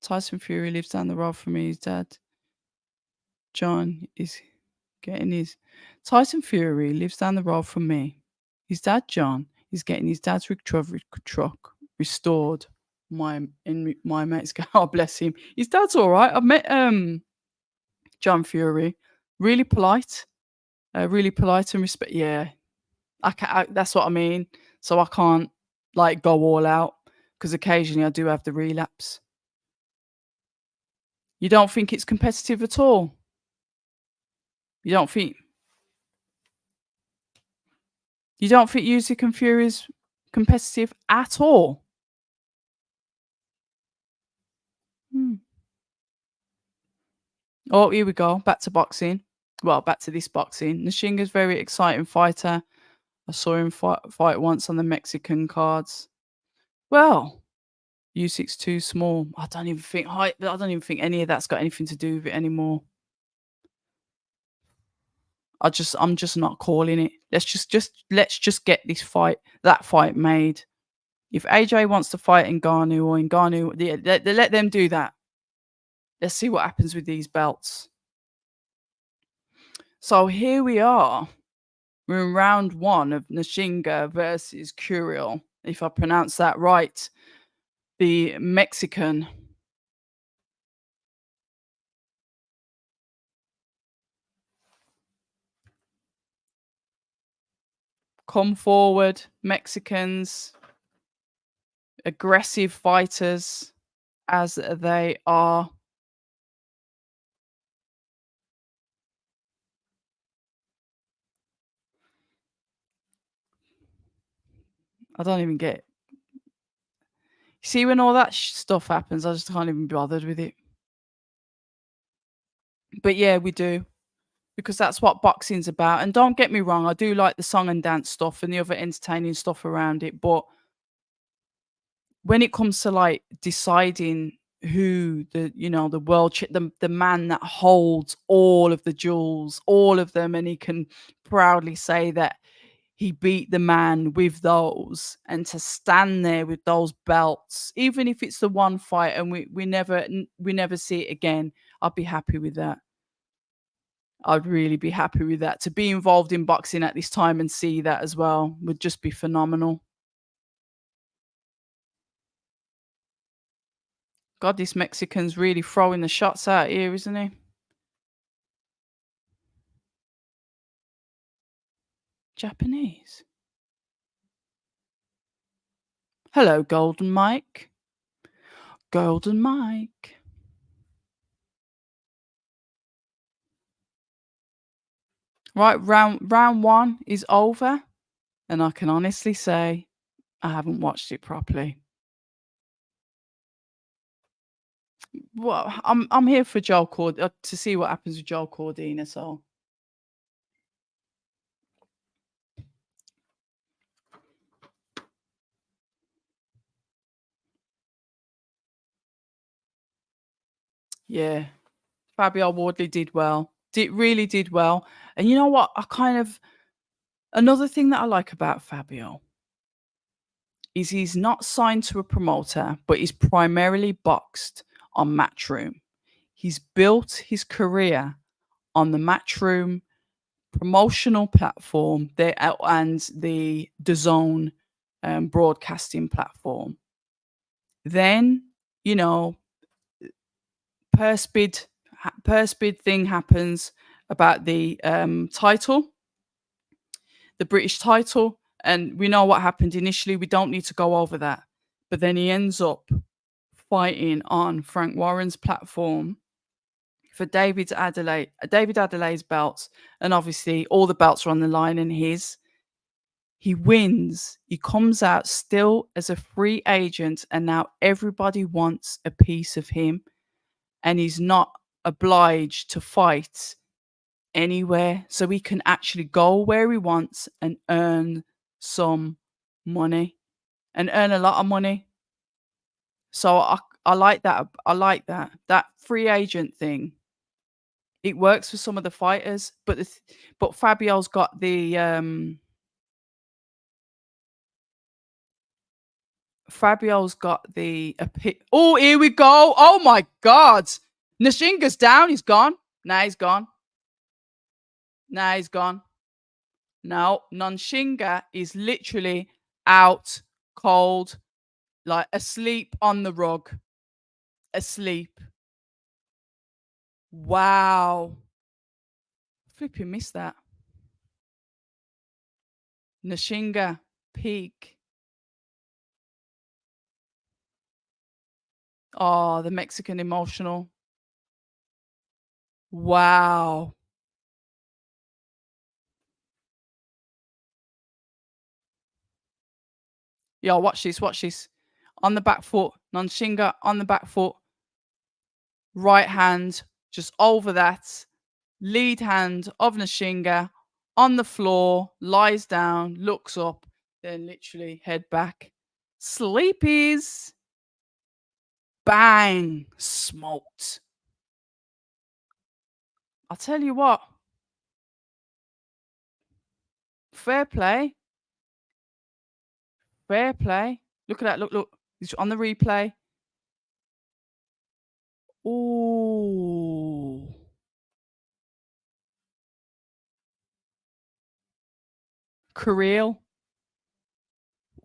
Tyson Fury lives down the road from me. His dad, John, is getting his Tyson Fury lives down the road from me. His dad, John, is getting his dad's recovery truck restored. My mate's God bless him. His dad's all right. I've met John Fury, really polite and respect. Yeah, that's what I mean. So I can't like go all out because occasionally I do have the relapse. You don't think it's competitive at all? You don't think Usyk and Fury is competitive at all? Hmm. Oh, here we go. Back to boxing. Well, back to this boxing. Nishinga's very exciting fighter. I saw him fight once on the Mexican cards. Well, Usyk's too small. I don't even think any of that's got anything to do with it anymore. I'm just not calling it. Let's just get that fight made. If AJ wants to fight Ngannou, they let them do that. Let's see what happens with these belts. So here we are. We're in round 1 of Nishinga versus Curiel, if I pronounce that right. The Mexican. Come forward, Mexicans, aggressive fighters as they are. I don't even get it. See, when all that stuff happens, I just can't even be bothered with it. But yeah, we do. Because that's what boxing's about. And don't get me wrong, I do like the song and dance stuff and the other entertaining stuff around it. But when it comes to like deciding who the the man that holds all of the jewels, all of them, and he can proudly say that he beat the man with those, and to stand there with those belts, even if it's the one fight and we never see it again, I'd be happy with that. I'd really be happy with that. To be involved in boxing at this time and see that as well would just be phenomenal. God, this Mexican's really throwing the shots out here, isn't he? Japanese. Hello, Golden Mike. Golden Mike. Right, round 1 is over, and I can honestly say I haven't watched it properly. Well, I'm here for Joe to see what happens with Joe Cordina, so yeah. Fabio Wardley did well. Really did well. And you know what? Another thing that I like about Fabio is he's not signed to a promoter, but he's primarily boxed on Matchroom. He's built his career on the Matchroom promotional platform there and the DAZN broadcasting platform. Then, purse bid thing happens about the title, the British title, and we know what happened initially. We don't need to go over that. But then he ends up fighting on Frank Warren's platform for David Adeley's belts, and obviously all the belts are on the line and his. He wins. He comes out still as a free agent, and now everybody wants a piece of him, and he's not obliged to fight anywhere, so he can actually go where he wants and earn some money and earn a lot of money. So I like that. I like that free agent thing. It works for some of the fighters, but Fabio's got the oh, here we go. Oh my God. Nishinga's down. He's gone. Nah, he's gone. Now he's gone. No, Nonshinga is literally out cold, like asleep on the rug. Asleep. Wow. Flipping missed that. Nshinga, peak. Oh, the Mexican emotional. Wow. Yo, watch this, watch this. On the back foot, Nonshinga on the back foot. Right hand, just over that. Lead hand of Nshinga on the floor, lies down, looks up, then literally head back. Sleepies. Bang. Smoked. I'll tell you what. Fair play. Fair play. Look at that. Look, look. He's on the replay. Ooh. Curiel.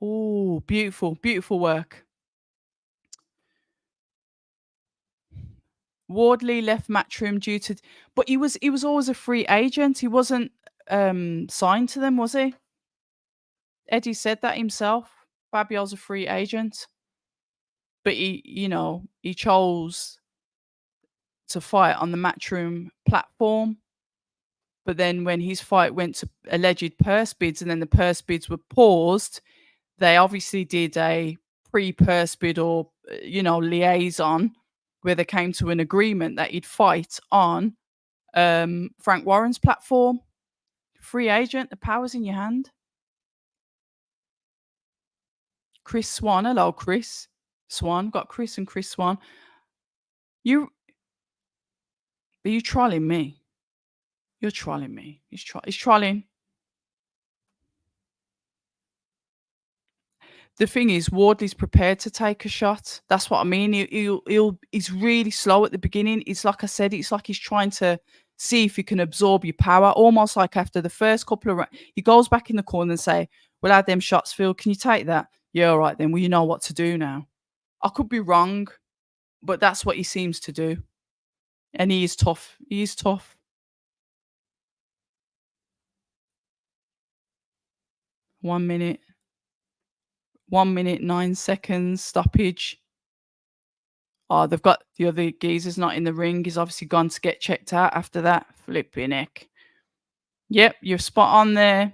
Ooh, beautiful, beautiful work. Wardley left Matchroom due to, but he was always a free agent. He wasn't signed to them, was he? Eddie said that himself. Fabio's a free agent, but he chose to fight on the Matchroom platform. But then when his fight went to alleged purse bids, and then the purse bids were paused, they obviously did a pre-purse bid or liaison where they came to an agreement that he'd fight on Frank Warren's platform. Free agent, the power's in your hand. Chris Swan, hello Chris Swan. Got Chris and Chris Swan. Are you trolling me? You're trolling me. He's trolling. The thing is, Wardley's prepared to take a shot. That's what I mean. He's really slow at the beginning. It's like I said, it's like he's trying to see if he can absorb your power. Almost like after the first couple of rounds, he goes back in the corner and say, "Well, how them shots feel? Can you take that?" Yeah, all right then. Well, you know what to do now. I could be wrong, but that's what he seems to do. And he is tough. He is tough. 1 minute. 1 minute, 9 seconds stoppage. Oh, they've got the other geezer's not in the ring. He's obviously gone to get checked out after that. Flipping heck. Yep, you're spot on there.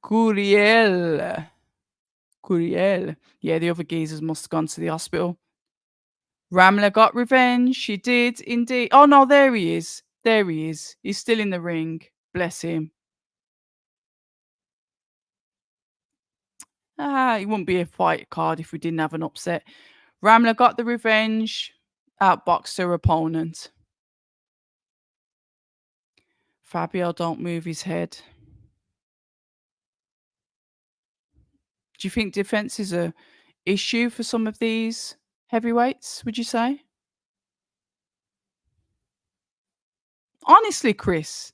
Curiel. Yeah, the other geezers must have gone to the hospital. Ramla got revenge. She did indeed. Oh, no, there he is. There he is. He's still in the ring. Bless him. It wouldn't be a fight card if we didn't have an upset. Ramla got the revenge. Outboxed her opponent. Fabio don't move his head. Do you think defense is a issue for some of these heavyweights, would you say? Honestly, Chris.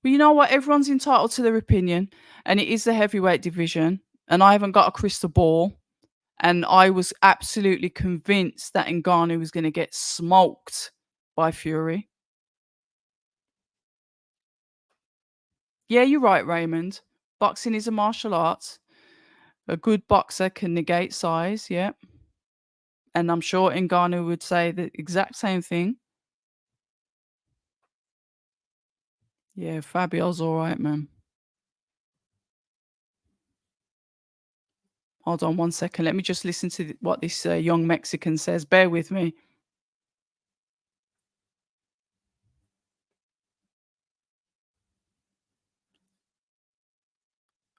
Well, you know what? Everyone's entitled to their opinion, and it is the heavyweight division, and I haven't got a crystal ball. And I was absolutely convinced that Ngannou was going to get smoked by Fury. Yeah, you're right, Raymond. Boxing is a martial art. A good boxer can negate size, yeah. And I'm sure Ngannou would say the exact same thing. Yeah, Fabio's all right, man. Hold on 1 second. Let me just listen to what this young Mexican says. Bear with me.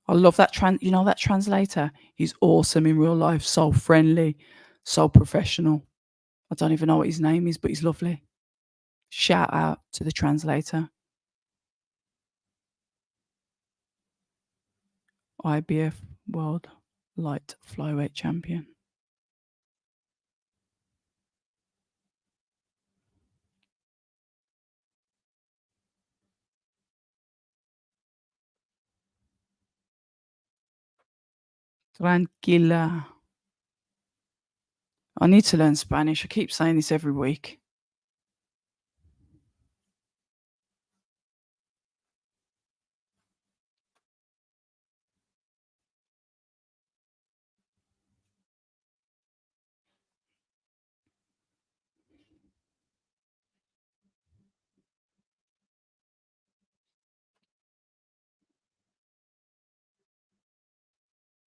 I love that that translator. He's awesome in real life. So friendly, so professional. I don't even know what his name is, but he's lovely. Shout out to the translator. IBF World Light Flyweight Champion. Tranquila. I need to learn Spanish. I keep saying this every week.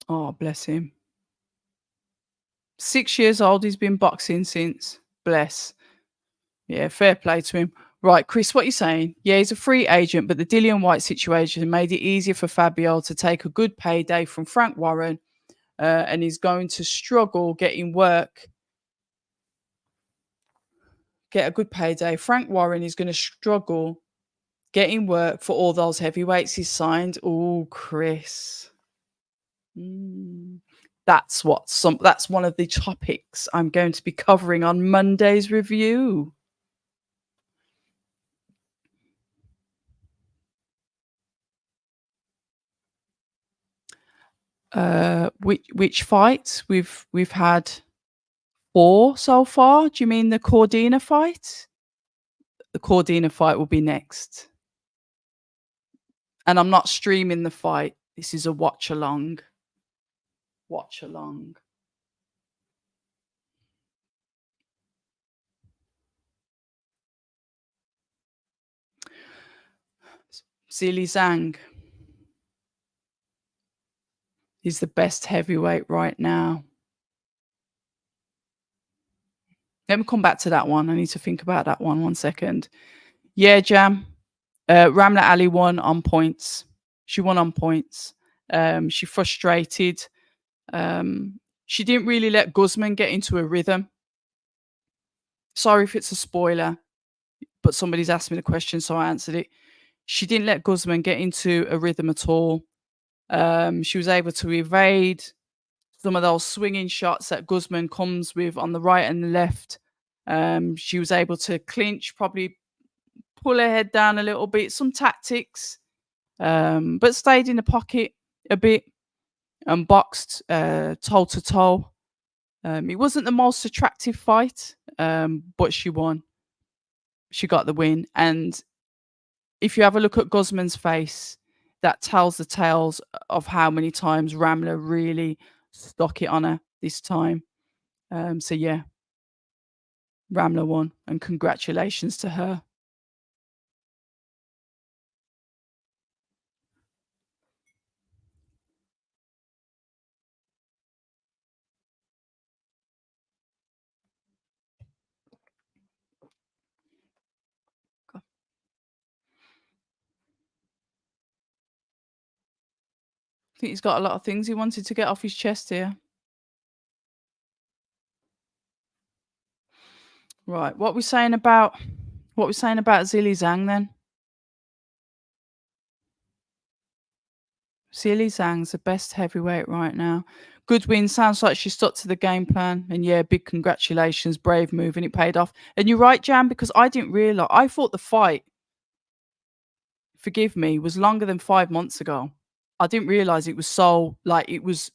Oh, bless him. 6 years old, he's been boxing since. Bless. Yeah, fair play to him. Right, Chris, what you saying? Yeah, he's a free agent, but the Dillian White situation made it easier for Fabio to take a good payday from Frank Warren, and he's going to struggle getting work. Get a good payday. Frank Warren is going to struggle getting work for all those heavyweights he's signed. Oh, Chris. That's one of the topics I'm going to be covering on Monday's review. Which fights? We've had 4 so far. Do you mean the Cordina fight? The Cordina fight will be next. And I'm not streaming the fight. This is a watch along. Watch along. Zhilei Zhang is the best heavyweight right now. Let me come back to that one. I need to think about that one second. Yeah, Jam. Ramla Ali won on points. She won on points. She frustrated. She didn't really let Guzman get into a rhythm. Sorry if it's a spoiler, but somebody's asked me the question, so I answered it. She didn't let Guzman get into a rhythm at all. She was able to evade some of those swinging shots that Guzman comes with on the right and the left. She was able to clinch, probably pull her head down a little bit, some tactics, but stayed in the pocket a bit and boxed toe to toe. It wasn't the most attractive fight, but she won. She got the win. And if you have a look at Guzman's face, that tells the tales of how many times Ramla really stuck it on her this time. So yeah, Ramla won, and congratulations to her. I think he's got a lot of things he wanted to get off his chest here. Right, what we're saying about Zhilei Zhang then? Zhilei Zhang's the best heavyweight right now. Good win. Sounds like she stuck to the game plan. And yeah, big congratulations. Brave move, and it paid off. And you're right, Jan, because I didn't realize. I thought the fight, forgive me, was longer than 5 months ago. I didn't realize it was so, like, it was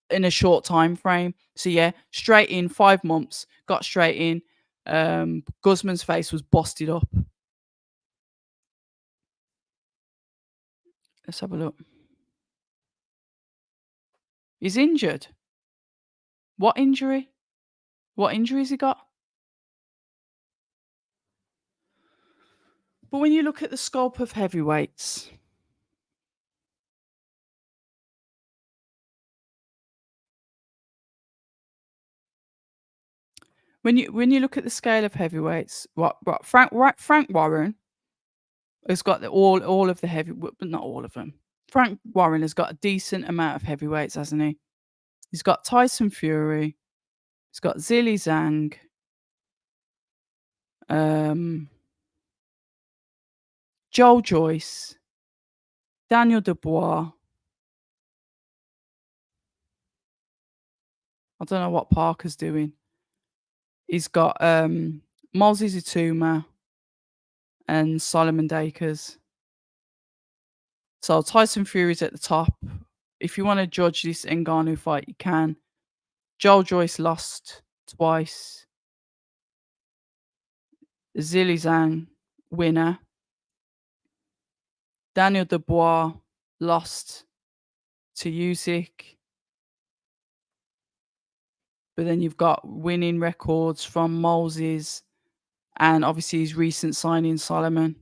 in a short time frame. So yeah, straight in, 5 months, got straight in. Guzman's face was busted up. Let's have a look. He's injured. What injury? What injuries he got? But when you look at the scope of heavyweights, when you look at the scale of heavyweights, what Frank Warren has got all of the heavy, but not all of them. Frank Warren has got a decent amount of heavyweights, hasn't he? He's got Tyson Fury. He's got Zhilei Zhang. Joe Joyce. Daniel Dubois. I don't know what Parker's doing. He's got Moses Ituma and Solomon Dakers. So Tyson Fury's at the top. if you want to judge this Ngannou fight, you can. Joel Joyce lost twice. Zhilei Zhang, winner. Daniel Dubois lost to Usyk. But then you've got winning records from Moses and obviously his recent signing, Solomon.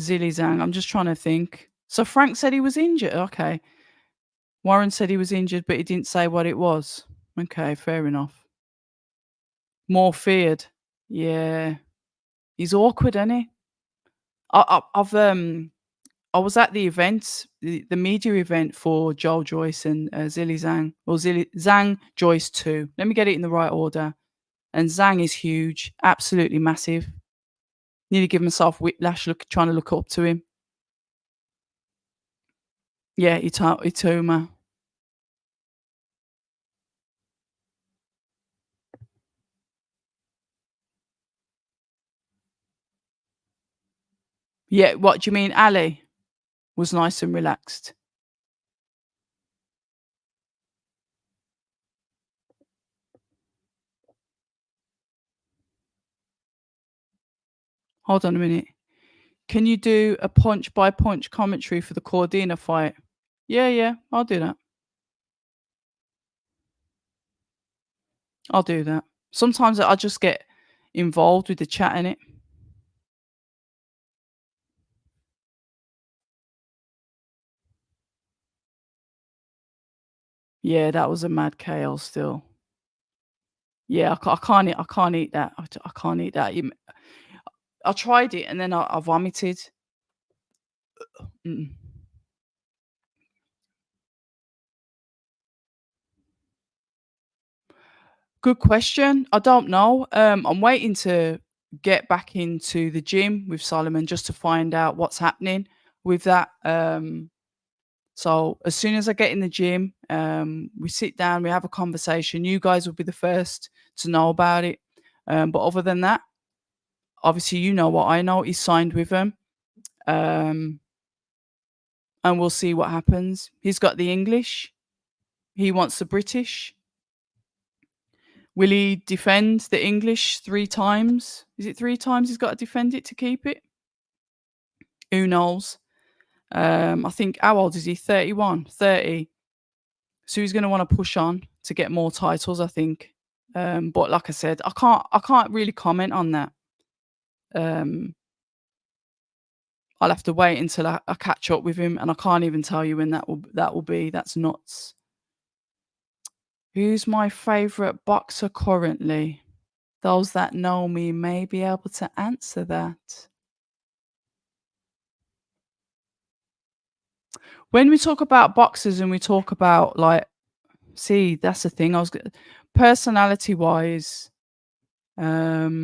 Zhilei Zhang. I'm just trying to think. So Frank said he was injured. Okay. Warren said he was injured, but he didn't say what it was. Okay, fair enough. More feared. Yeah. He's awkward, isn't he? I was at the event, the media event for Joel Joyce and Zhilei Zhang, or Zhang Joyce 2. Let me get it in the right order. And Zhang is huge, absolutely massive. Nearly give myself whiplash trying to look up to him. Yeah, Itoma. Yeah, what do you mean? Ali was nice and relaxed. Hold on a minute. Can you do a punch by punch commentary for the Cordina fight? Yeah, I'll do that. I'll do that. Sometimes I just get involved with the chat in it. Yeah, that was a mad KO still. Yeah, I can't eat that. I can't eat that. I tried it and then I vomited. Mm-mm. Good question. I don't know. I'm waiting to get back into the gym with Solomon just to find out what's happening with that. So as soon as I get in the gym, we sit down, we have a conversation. You guys will be the first to know about it. But other than that, obviously you know what I know. He's signed with them. And we'll see what happens. He's got the English. He wants the British. Will he defend the English 3 times? Is it 3 times he's got to defend it to keep it? Who knows? I think, how old is he? 31, 30. So he's going to want to push on to get more titles, I think. But like I said, I can't really comment on that. I'll have to wait until I catch up with him, and I can't even tell you when that will be. That's nuts. Who's my favorite boxer currently? Those that know me may be able to answer that. When we talk about boxers and we talk about see, that's the thing. Personality wise, but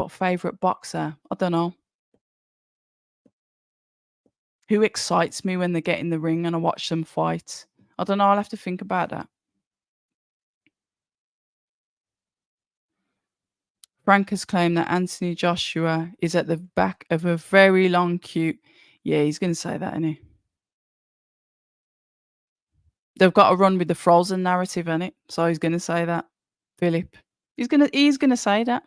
favorite boxer, I don't know. Who excites me when they get in the ring and I watch them fight? I don't know. I'll have to think about that. Frank has claimed that Anthony Joshua is at the back of a very long queue. Yeah, he's going to say that, isn't he? They've got to run with the Frozen narrative, innit? So he's going to say that. Philip. He's going to say that.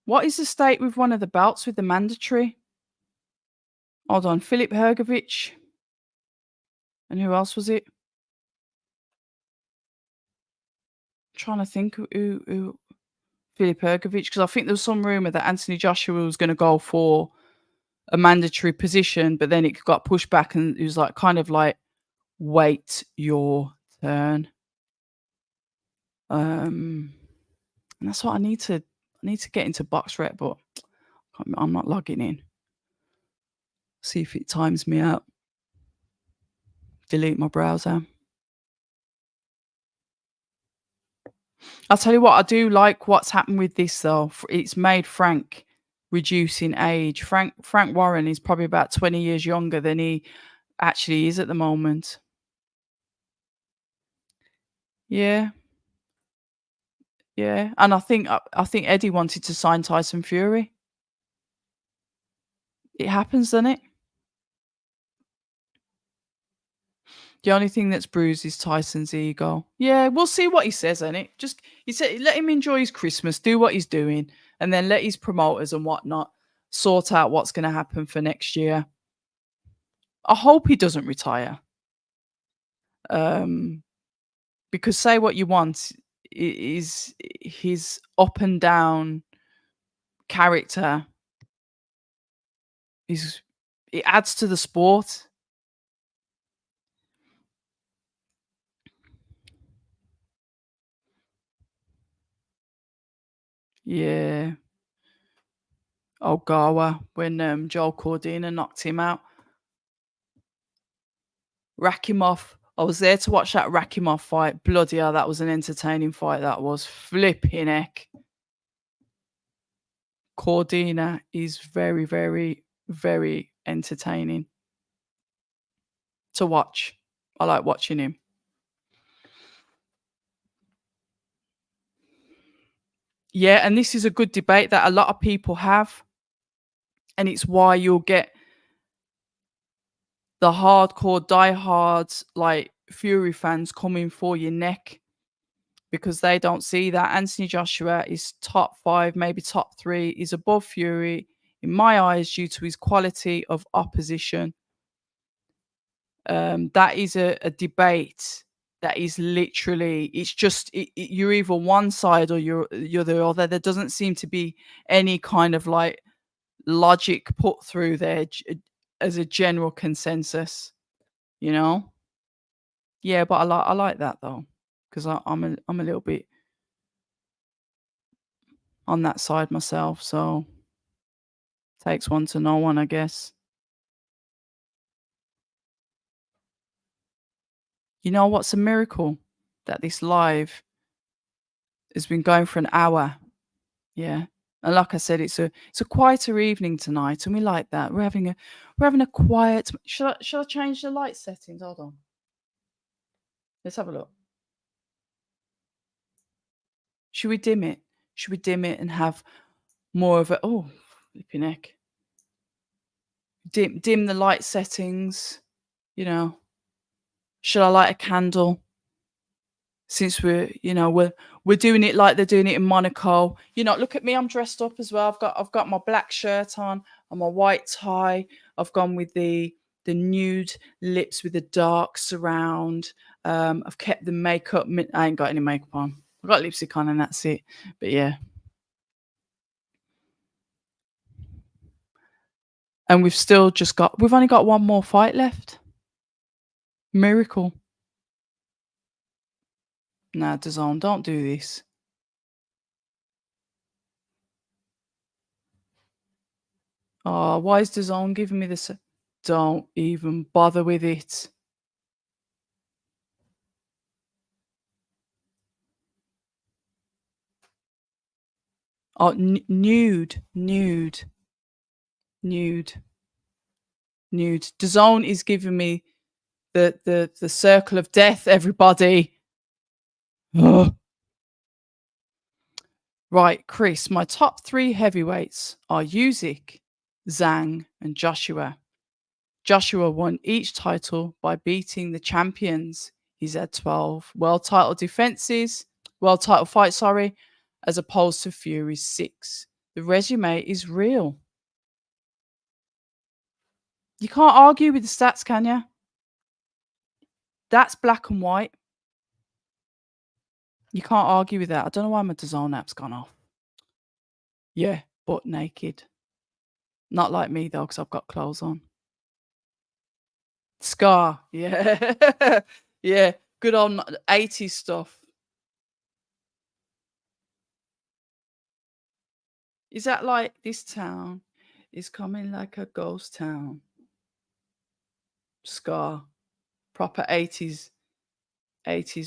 What is the state with one of the belts with the mandatory? Hold on. Philip Hergovich. And who else was it? I'm trying to think who Philip Hergovich, because I think there was some rumor that Anthony Joshua was going to go for a mandatory position, but then it got pushed back and it was kind of like, wait your turn. And that's what I need to get into BoxRec, but I'm not logging in. See if it times me out. Delete my browser. I'll tell you what, I do like what's happened with this though. It's made Frank reduce in age. Frank Warren is probably about 20 years younger than he actually is at the moment. Yeah, yeah, and I think Eddie wanted to sign Tyson Fury. It happens, doesn't it? The only thing that's bruised is Tyson's ego. Yeah, we'll see what he says, innit? Just he said let him enjoy his Christmas, do what he's doing, and then let his promoters and whatnot sort out what's gonna happen for next year. I hope he doesn't retire. Um, because say what you want, is his up and down character is it adds to the sport. Yeah. Ogawa when Joe Cordina knocked him out. Rakimov. I was there to watch that Rakimov fight. Bloody hell, that was an entertaining fight. That was flipping heck. Cordina is very, very, very entertaining to watch. I like watching him. Yeah, and this is a good debate that a lot of people have. And it's why you'll get the hardcore diehards like Fury fans coming for your neck because they don't see that Anthony Joshua is top 5, maybe top 3, is above Fury in my eyes due to his quality of opposition. That is a debate that is literally it's just you're either one side or you're the other. There doesn't seem to be any kind of like logic put through there as a general consensus, you know? Yeah, but I like that though because I'm a little bit on that side myself. So takes one to know one, I guess. You know what's a miracle? That this live has been going for an hour. Yeah. And like I said, it's a quieter evening tonight, and we like that. We're having a quiet. Shall I change the light settings? Hold on. Let's have a look. Should we dim it? Should we dim it and have more of a flipping heck. Dim the light settings, you know. Should I light a candle? Since we're doing it like they're doing it in Monaco. Look at me, I'm dressed up as well. I've got my black shirt on and my white tie. I've gone with the nude lips with the dark surround. I've kept the makeup. I ain't got any makeup on. I've got lipstick on and that's it. But yeah. And we've only got one more fight left. Miracle. Nah, DAZN, don't do this. Oh, why is DAZN giving me this? Don't even bother with it. Oh, nude. DAZN is giving me the circle of death, everybody. Ugh. Right, Chris, my top 3 heavyweights are Usyk, Zhang, and Joshua. Joshua won each title by beating the champions. He's had 12 world title fights, as opposed to Fury's 6. The resume is real. You can't argue with the stats, can you? That's black and white. You can't argue with that. I don't know why my DAZN app's gone off. Yeah, butt naked. Not like me though, because I've got clothes on. Scar, yeah. Yeah, good old 80s stuff. Is that like this town is coming like a ghost town? Scar, proper 80s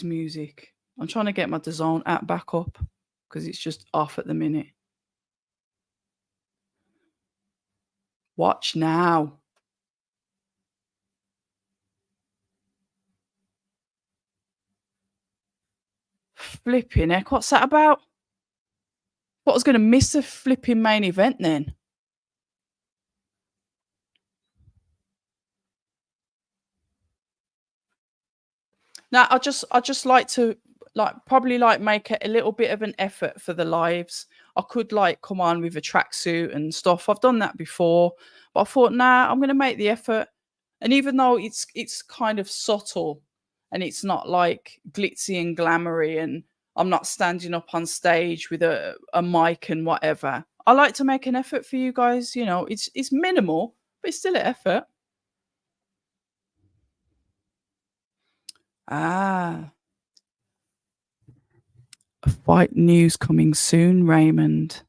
music. I'm trying to get my DAZN app back up because it's just off at the minute. Watch now. Flipping heck, what's that about? What, I was gonna miss the flipping main event then? Now, I just like to, like, probably, like, make it a little bit of an effort for the lives. I could, like, come on with a tracksuit and stuff. I've done that before, but I thought, "Nah, I'm gonna make the effort." And even though it's kind of subtle and it's not, like, glitzy and glamoury, and I'm not standing up on stage with a mic and whatever, I like to make an effort for you guys, you know? It's minimal, but it's still an effort. Ah. Fight news coming soon, Raymond.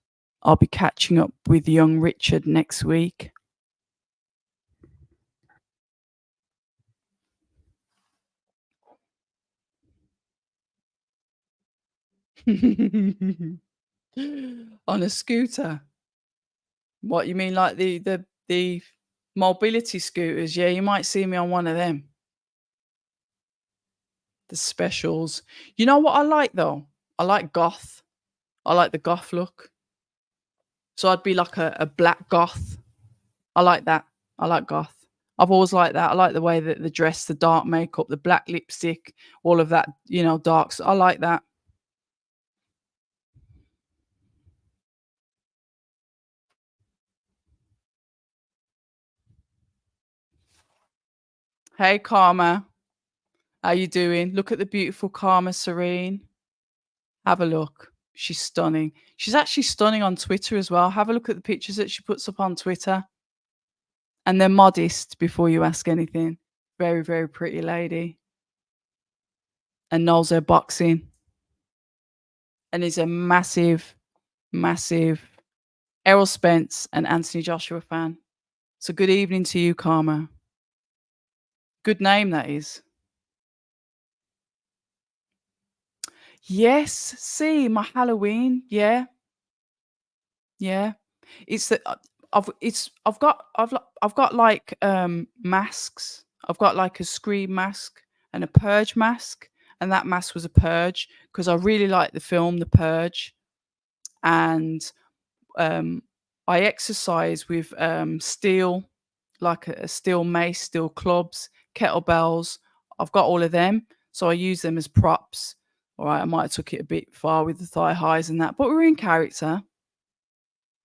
I'll be catching up with young Richard next week. On a scooter. What, you mean like the mobility scooters? Yeah, you might see me on one of them. The specials. You know what I like though? I like goth. I like the goth look. So I'd be like a black goth. I like that. I like goth. I've always liked that. I like the way that the dress, the dark makeup, the black lipstick, all of that, you know, darks. I like that. Hey, Karma. How you doing? Look at the beautiful Karma Serene. Have a look. She's stunning. She's actually stunning on Twitter as well. Have a look at the pictures that she puts up on Twitter. And they're modest before you ask anything. Very, very pretty lady. And knows her boxing. And is a massive, massive Errol Spence and Anthony Joshua fan. So good evening to you, Karma. Good name that is. Yes, see, my Halloween. Yeah, yeah. It's that I've got like masks. I've got like a scream mask and a purge mask, and that mask was a purge because I really like the film The Purge, and um I exercise with steel, like a steel mace, steel clubs, kettlebells. I've got all of them, so I use them as props. All right, I might have took it a bit far with the thigh highs and that, but we're in character.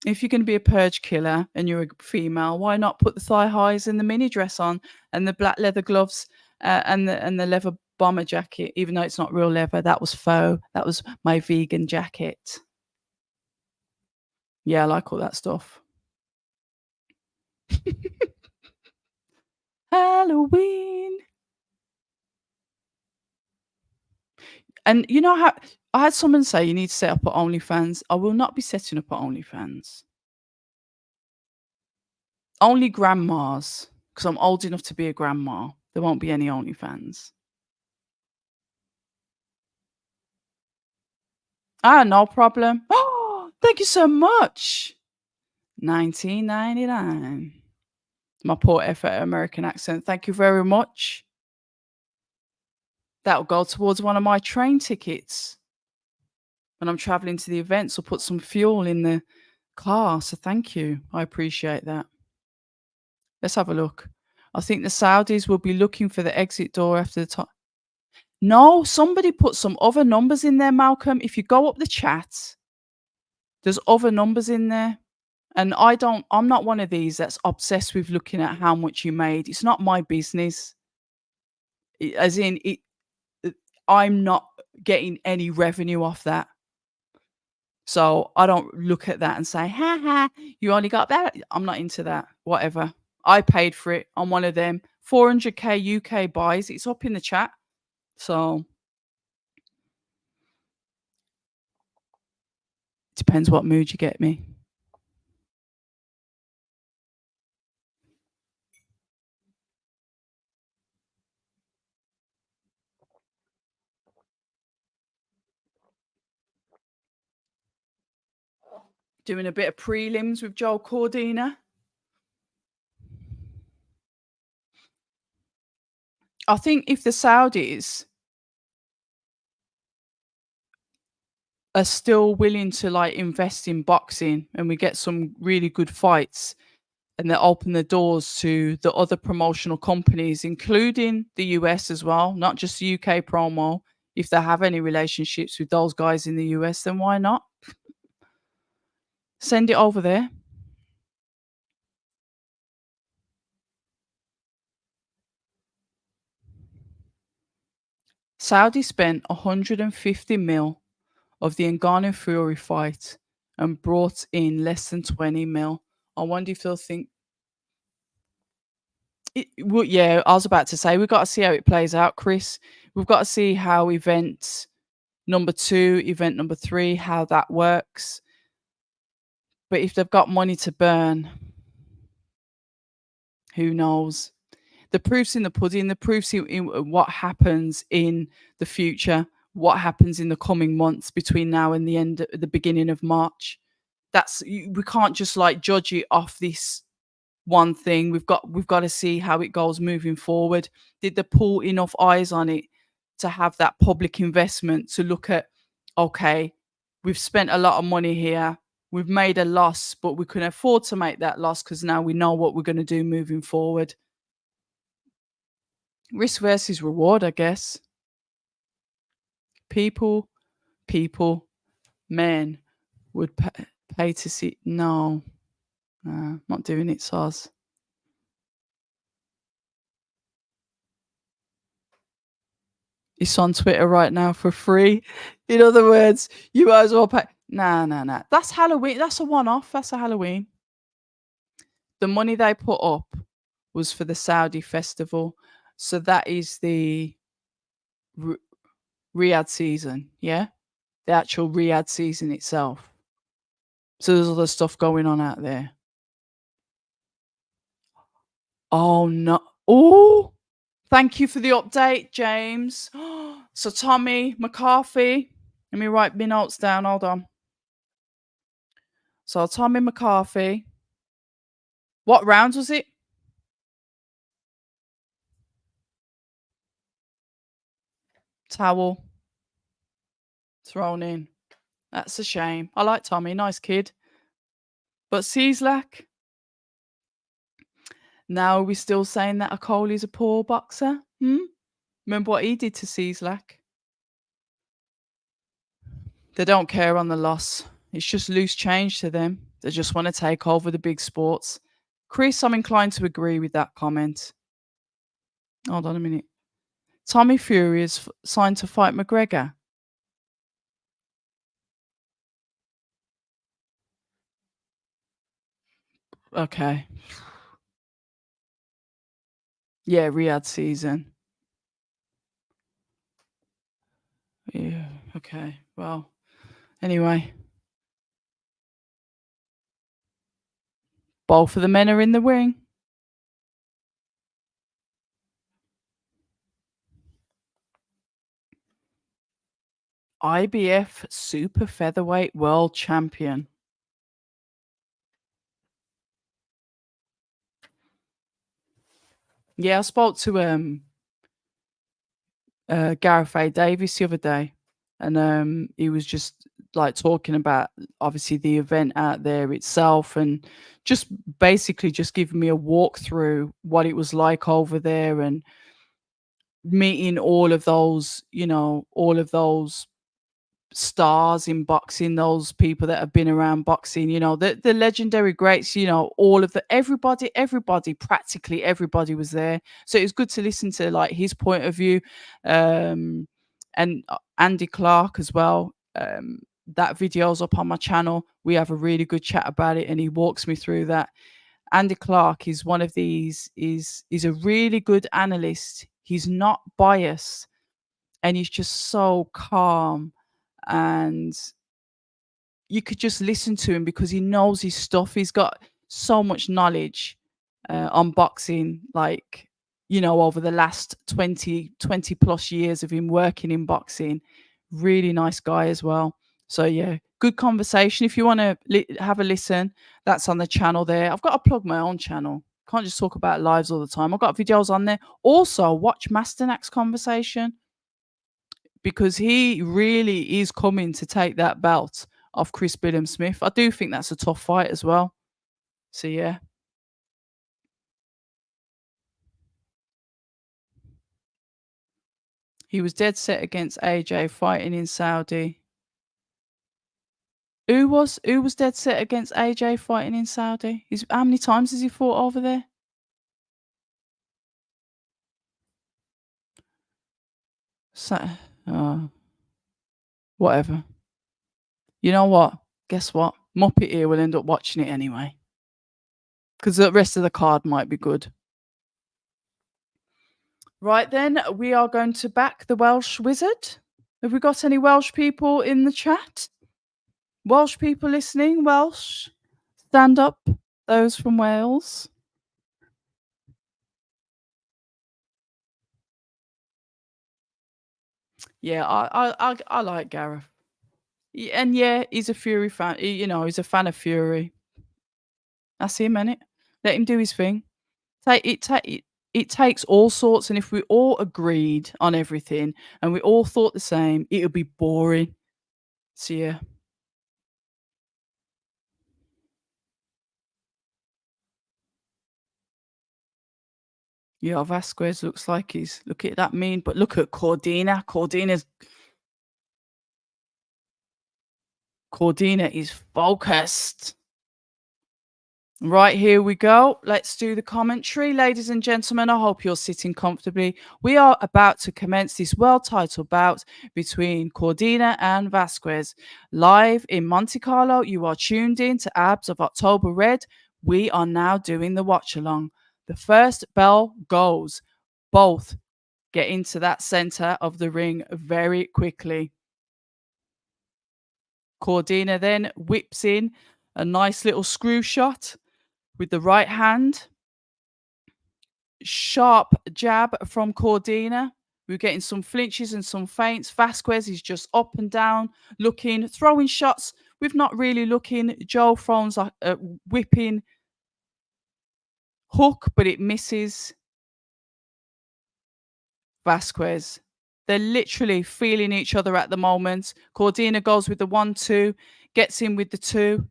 If you're going to be a purge killer and you're a female, why not put the thigh highs and the mini dress on and the black leather gloves and the leather bomber jacket? Even though it's not real leather, that was faux. That was my vegan jacket. Yeah, I like all that stuff. Halloween. And you know how I had someone say you need to set up at OnlyFans. I will not be setting up at OnlyFans. Only grandmas, because I'm old enough to be a grandma. There won't be any OnlyFans. Ah, no problem. Oh, thank you so much. 1999. My poor effort at American accent. Thank you very much. That'll go towards one of my train tickets when I'm traveling to the events, or put some fuel in the car. So thank you. I appreciate that. Let's have a look. I think the Saudis will be looking for the exit door after the top. No, somebody put some other numbers in there, Malcolm. If you go up the chat, there's other numbers in there. And I'm not one of these that's obsessed with looking at how much you made. It's not my business. As in, I'm not getting any revenue off that. So I don't look at that and say, ha ha, you only got that. I'm not into that. Whatever. I paid for it on one of them. 400k UK buys. It's up in the chat. So depends what mood you get me. Doing a bit of prelims with Joe Cordina. I think if the Saudis are still willing to like invest in boxing and we get some really good fights and they open the doors to the other promotional companies, including the US as well, not just the UK promo. If they have any relationships with those guys in the US, then why not? Send it over there. Saudi spent 150 mil of the Ngannou Fury fight and brought in less than 20 mil. I wonder if they'll think well, yeah, I was about to say we've got to see how it plays out, Chris. We've got to see how event number 2, event number 3, how that works. But if they've got money to burn, who knows? The proof's in the pudding. The proof's in what happens in the future, what happens in the coming months between now and the beginning of March. We can't just like judge it off this one thing. We've got to see how it goes moving forward. Did they pull enough eyes on it to have that public investment to look at, okay, we've spent a lot of money here. We've made a loss, but we can afford to make that loss because now we know what we're going to do moving forward. Risk versus reward, I guess. People, men would pay to see. No, not doing it, Saz. It's on Twitter right now for free. In other words, you might as well pay. Nah. That's Halloween. That's a one-off. That's a Halloween. The money they put up was for the Saudi festival. So that is the Riyadh season, yeah? The actual Riyadh season itself. So there's other stuff going on out there. Oh, no. Oh, thank you for the update, James. So Tommy McCarthy. Let me write my notes down. Hold on. So Tommy McCarthy. What rounds was it? Towel. Thrown in. That's a shame. I like Tommy. Nice kid. But Cieslak. Now are we still saying that Akoli's a poor boxer? Remember what he did to Cieslak? They don't care on the loss. It's just loose change to them. They just want to take over the big sports. Chris, I'm inclined to agree with that comment. Hold on a minute. Tommy Fury is signed to fight McGregor. Okay. Yeah, Riyadh season. Yeah, okay. Well, anyway. Both of the men are in the ring. IBF Super Featherweight World Champion. Yeah, I spoke to Gareth A. Davis the other day, and he was just like talking about obviously the event out there itself, and just basically just giving me a walkthrough what it was like over there, and meeting all of those, all of those stars in boxing, those people that have been around boxing, the legendary greats, all of everybody, practically everybody was there. So it was good to listen to like his point of view. And Andy Clark as well. That video's up on my channel. We have a really good chat about it and he walks me through that. Andy Clark is one of these, is a really good analyst. He's not biased and he's just so calm, and you could just listen to him because he knows his stuff. He's got so much knowledge on boxing, like, over the last 20 plus years of him working in boxing. Really nice guy as well. So yeah, good conversation. If you want to have a listen, that's on the channel there. I've got to plug my own channel. Can't just talk about lives all the time. I've got videos on there. Also, watch Masternak's conversation. because he really is coming to take that belt off Chris Billam-Smith. I do think that's a tough fight as well. So yeah. He was dead set against AJ fighting in Saudi. Who was dead set against AJ fighting in Saudi? How many times has he fought over there? So, whatever. You know what? Guess what? Muppet here will end up watching it anyway. Because the rest of the card might be good. Right then, we are going to back the Welsh Wizard. Have we got any Welsh people in the chat? Welsh people listening? Welsh? Stand up. Those from Wales. Yeah, I like Gareth. And yeah, he's a Fury fan. He's a fan of Fury. That's him, innit? Let him do his thing. It takes all sorts, and if we all agreed on everything and we all thought the same, it would be boring. So yeah. Yeah, Vasquez looks like he's look at that mean, but look at Cordina. Cordina is focused. Right, here we go. Let's do the commentary. Ladies and gentlemen, I hope you're sitting comfortably. We are about to commence this world title bout between Cordina and Vasquez. Live in Monte Carlo, you are tuned in to Abs of October Red. We are now doing the watch along. The first bell goes. Both get into that center of the ring very quickly. Cordina then whips in a nice little screw shot with the right hand. Sharp jab from Cordina. We're getting some flinches and some feints. Vasquez is just up and down, looking, throwing shots with not really looking. Joe throws a whipping hook, but it misses Vasquez. They're literally feeling each other at the moment. Cordina goes with the 1-2, gets in with the 2.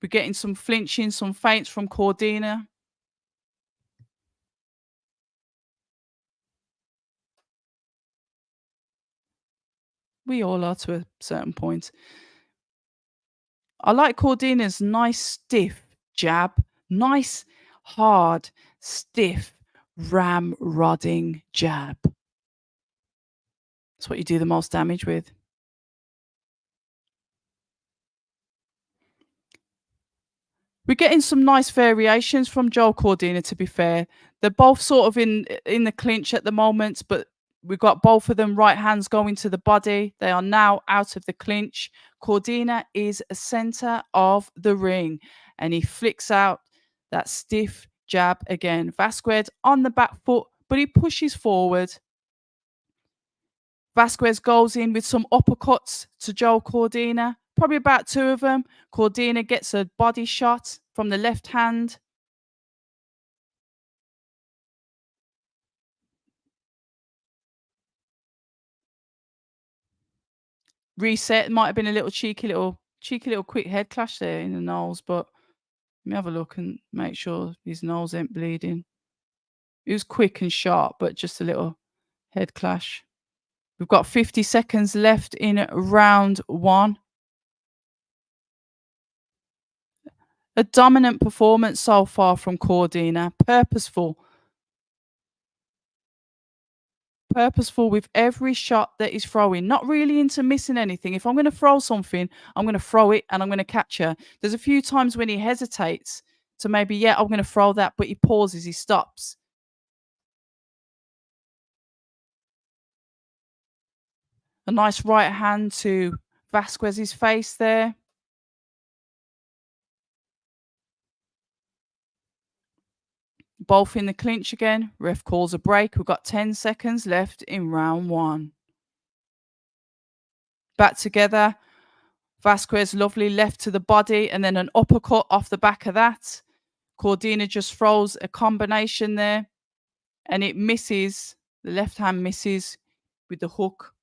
We're getting some flinching, some feints from Cordina. We all are to a certain point. I like Cordina's nice, stiff jab. Nice, hard, stiff, ramrodding jab. That's what you do the most damage with. We're getting some nice variations from Joe Cordina, to be fair. They're both sort of in the clinch at the moment, but we've got both of them right hands going to the body. They are now out of the clinch. Cordina is a center of the ring, and he flicks out that stiff jab again. Vasquez on the back foot, but he pushes forward. Vasquez goes in with some uppercuts to Joe Cordina, probably about 2 of them. Cordina gets a body shot from the left hand. Reset. Might have been a little cheeky little quick head clash there in the nose, but let me have a look and make sure his nose ain't bleeding. It was quick and sharp, but just a little head clash. We've got 50 seconds left in round 1. A dominant performance so far from Cordina. Purposeful with every shot that he's throwing. Not really into missing anything. If I'm going to throw something, I'm going to throw it and I'm going to catch her. There's a few times when he hesitates to maybe, yeah, I'm going to throw that, but he pauses, he stops. A nice right hand to Vasquez's face there. Both in the clinch again. Ref calls a break. We've got 10 seconds left in round 1. Back together. Vasquez, lovely left to the body and then an uppercut off the back of that. Cordina just throws a combination there. and it misses. The left hand misses with the hook.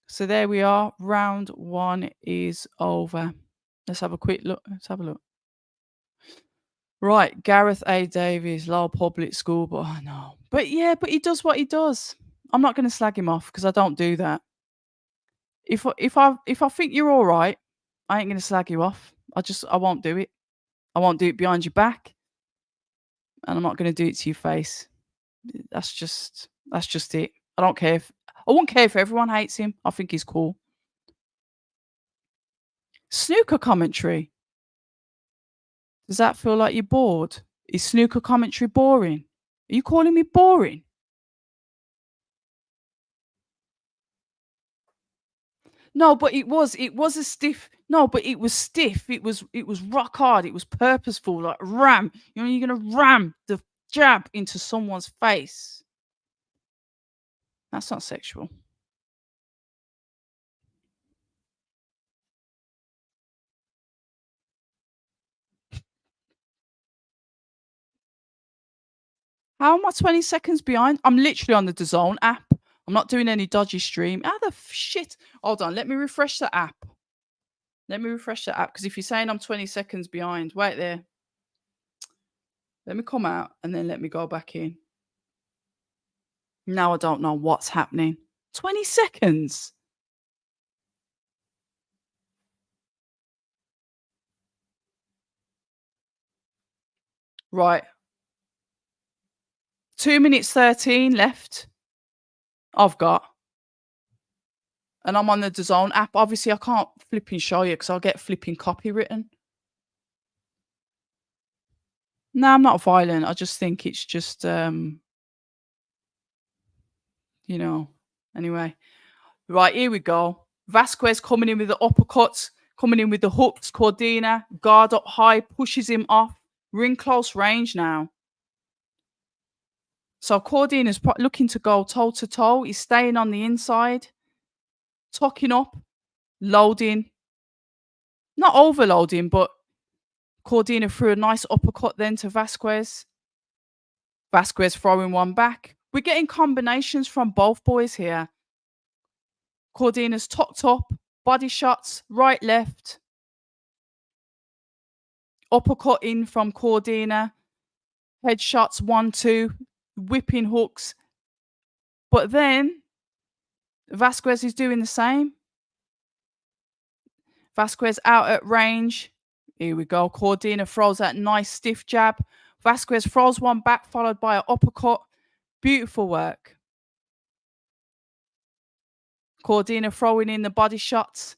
So there we are. Round 1 is over. Let's have a quick look. Let's have a look. Right, Gareth A. Davies, low public school, but I know. But yeah, but he does what he does. I'm not going to slag him off because I don't do that. If I think you're all right, I ain't going to slag you off. I won't do it. I won't do it behind your back, and I'm not going to do it to your face. That's just it. I don't care if I won't care if everyone hates him. I think he's cool. Snooker commentary. Does that feel like you're bored? Is snooker commentary boring? Are you calling me boring? No, but it was a stiff. No, but it was stiff. It was rock hard. It was purposeful, like ram. You know, you're gonna ram the jab into someone's face. That's not sexual. How am I 20 seconds behind? I'm literally on the DAZN app. I'm not doing any dodgy stream. How the shit? Hold on, let me refresh the app. Let me refresh the app because if you're saying I'm 20 seconds behind, wait there. Let me come out and then let me go back in. Now I don't know what's happening. 20 seconds. Right. 2 minutes 13 left. I've got. And I'm on the DAZN app. Obviously, I can't flipping show you because I'll get flipping copywritten. No, I'm not violent. I just think it's just, you know. Anyway. Right, here we go. Vasquez coming in with the uppercuts, coming in with the hooks. Cordina, guard up high, pushes him off. We're in close range now. So Cordina's looking to go toe to toe. He's staying on the inside, tucking up, loading. Not overloading, but Cordina threw a nice uppercut then to Vasquez. Vasquez throwing one back. We're getting combinations from both boys here. Cordina's tucked up, body shots, right, left. Uppercut in from Cordina. Headshots, 1, 2. Whipping hooks. But then Vasquez is doing the same. Vasquez out at range. Here we go. Cordina throws that nice stiff jab. Vasquez throws one back, followed by an uppercut. Beautiful work. Cordina throwing in the body shots.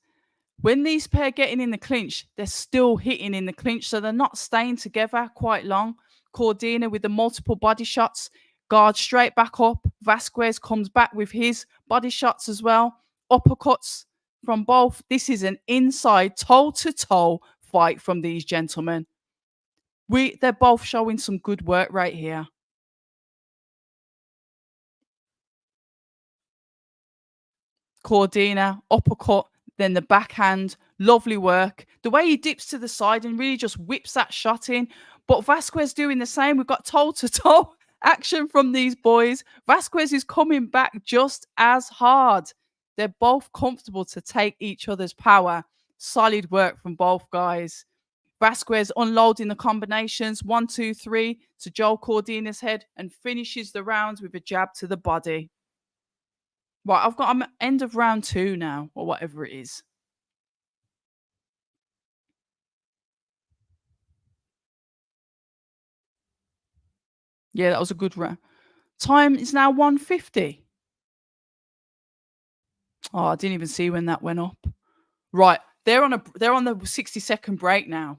When these pair getting in the clinch, they're still hitting in the clinch, so they're not staying together quite long. Cordina with the multiple body shots. Guard straight back up. Vasquez comes back with his body shots as well. Uppercuts from both. This is an inside toe-to-toe fight from these gentlemen. They're both showing some good work right here. Cordina, uppercut, then the backhand. Lovely work. The way he dips to the side and really just whips that shot in. But Vasquez doing the same. We've got toe-to-toe action from these boys. Vasquez is coming back just as hard. They're both comfortable to take each other's power. Solid work from both guys. Vasquez unloading the combinations. 1, 2, 3 to Joe Cordina's head and finishes the rounds with a jab to the body. Right, I'm at end of round 2 now, or whatever it is. Yeah, that was a good round. Time is now 1:50. Oh, I didn't even see when that went up. Right, they're on the 60-second break now.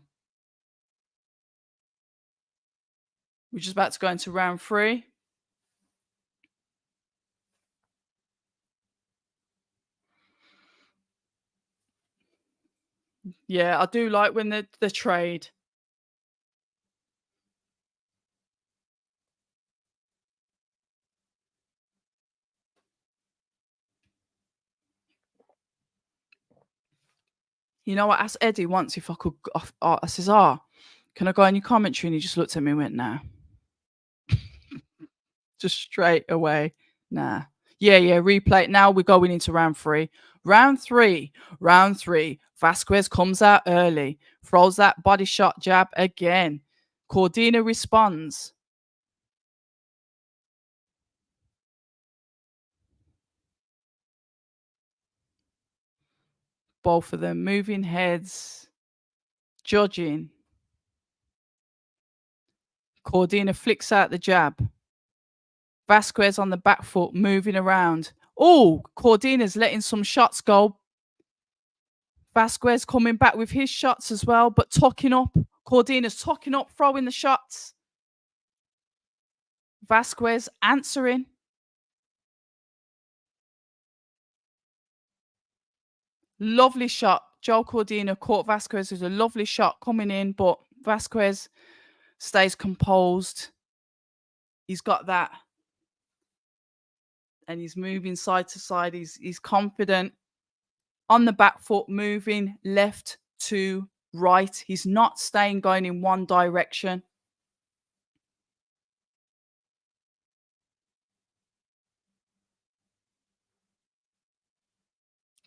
We're just about to go into round 3. Yeah, I do like when the trade. You know, I asked Eddie once if I could. I says, can I go on your commentary? And he just looked at me and went, "No." Just straight away. Nah. Yeah, replay. Now we're going into round three. Round three. Round three. Vasquez comes out early. Throws that body shot jab again. Cordina responds. Both of them moving heads. Judging. Cordina flicks out the jab. Vasquez on the back foot, moving around. Oh, Cordina's letting some shots go. Vasquez coming back with his shots as well, but tucking up. Cordina's tucking up, throwing the shots. Vasquez answering. Lovely shot. Joe Cordina caught Vasquez with a lovely shot coming in, but Vasquez stays composed. He's got that. And he's moving side to side. He's confident. On the back foot, moving left to right. He's not staying going in one direction.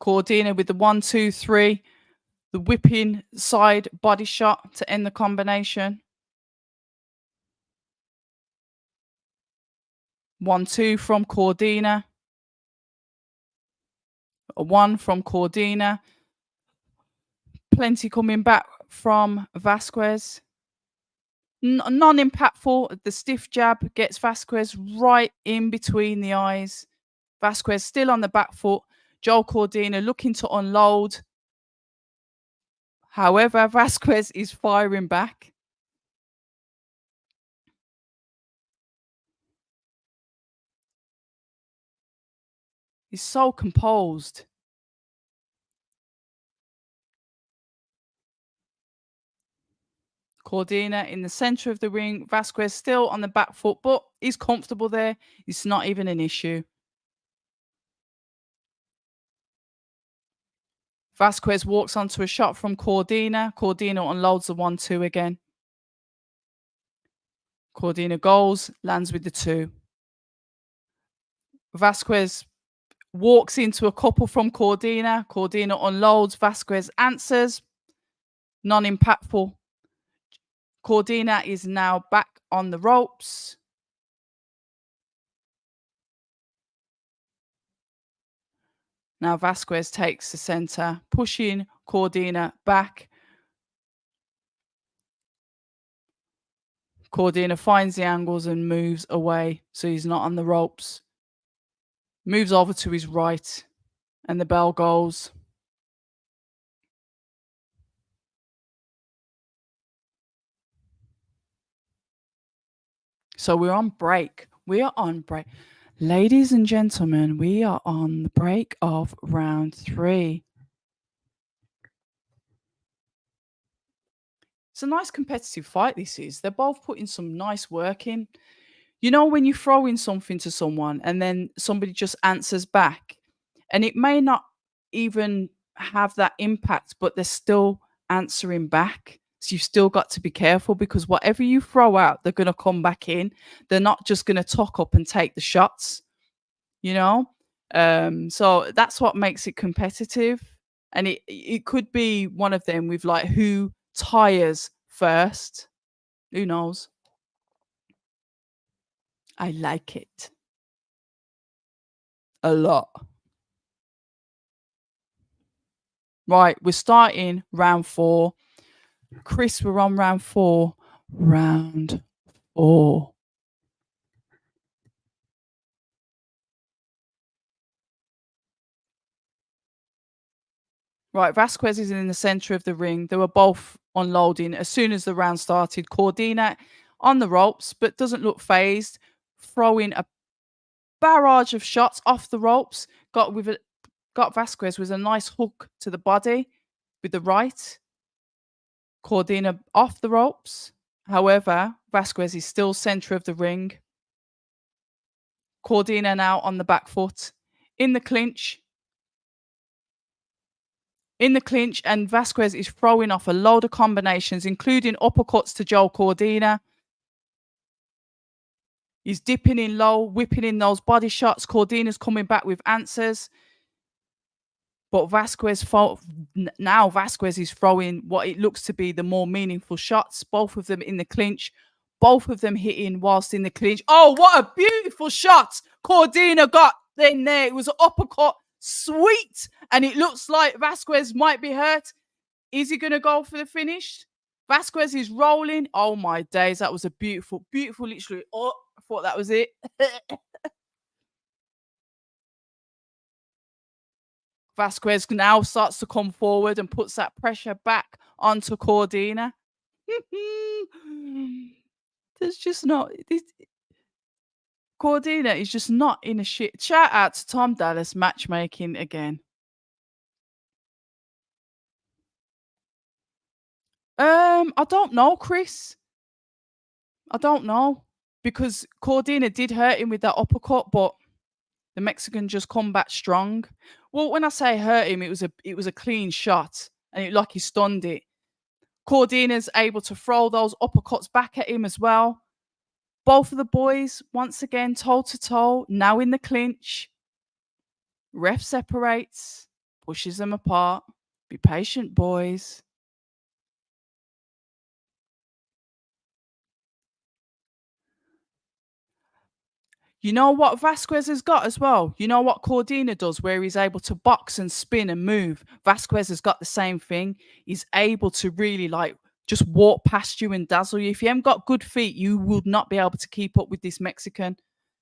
Cordina with the 1, 2, 3. The whipping side body shot to end the combination. 1, 2 from Cordina. A 1 from Cordina. Plenty coming back from Vasquez. Non-impactful. The stiff jab gets Vasquez right in between the eyes. Vasquez still on the back foot. Joe Cordina looking to unload. However, Vasquez is firing back. He's so composed. Cordina in the center of the ring. Vasquez still on the back foot, but he's comfortable there. It's not even an issue. Vasquez walks onto a shot from Cordina. Cordina unloads the 1, 2 again. Cordina goes, lands with the 2. Vasquez walks into a couple from Cordina. Cordina unloads. Vasquez answers. Non-impactful. Cordina is now back on the ropes. Now Vasquez takes the center, pushing Cordina back. Cordina finds the angles and moves away, so he's not on the ropes. Moves over to his right, and the bell goes. So we're on break. We are on break. Ladies and gentlemen, we are on the break of round 3. It's a nice competitive fight, this is. They're both putting some nice work in. You know, when you throw in something to someone and then somebody just answers back, and it may not even have that impact, but they're still answering back. So you've still got to be careful, because whatever you throw out, they're going to come back in. They're not just going to tuck up and take the shots, you know? So that's what makes it competitive. And it could be one of them with like who tires first. Who knows? I like it a lot. Right, we're starting round 4. Chris, we're on round 4. Round 4. Right, Vasquez is in the center of the ring. They were both unloading as soon as the round started. Cordina on the ropes, but doesn't look phased. Throwing a barrage of shots off the ropes. Got Vasquez with a nice hook to the body with the right. Cordina off the ropes. However, Vasquez is still center of the ring. Cordina now on the back foot. In the clinch. And Vasquez is throwing off a load of combinations, including uppercuts to Joe Cordina. He's dipping in low, whipping in those body shots. Cordina's coming back with answers. But now Vasquez is throwing what it looks to be the more meaningful shots. Both of them in the clinch. Both of them hitting whilst in the clinch. Oh, what a beautiful shot Cordina got in there. It was an uppercut. Sweet. And it looks like Vasquez might be hurt. Is he going to go for the finish? Vasquez is rolling. Oh, my days. That was a beautiful, beautiful, literally. Oh, I thought that was it. Vasquez now starts to come forward and puts that pressure back onto Cordina. There's just not. Cordina is just not in a shit. Shout out to Tom Dallas matchmaking again. I don't know, Chris. I don't know. Because Cordina did hurt him with that uppercut, but the Mexican just come back strong. Well, when I say hurt him, it was a clean shot, and it like he stunned it. Cordina's able to throw those uppercuts back at him as well. Both of the boys, once again, toe to toe, now in the clinch. Ref separates, pushes them apart. Be patient, boys. You know what Vasquez has got as well? You know what Cordina does where he's able to box and spin and move? Vasquez has got the same thing. He's able to really like just walk past you and dazzle you. If you haven't got good feet, you would not be able to keep up with this Mexican.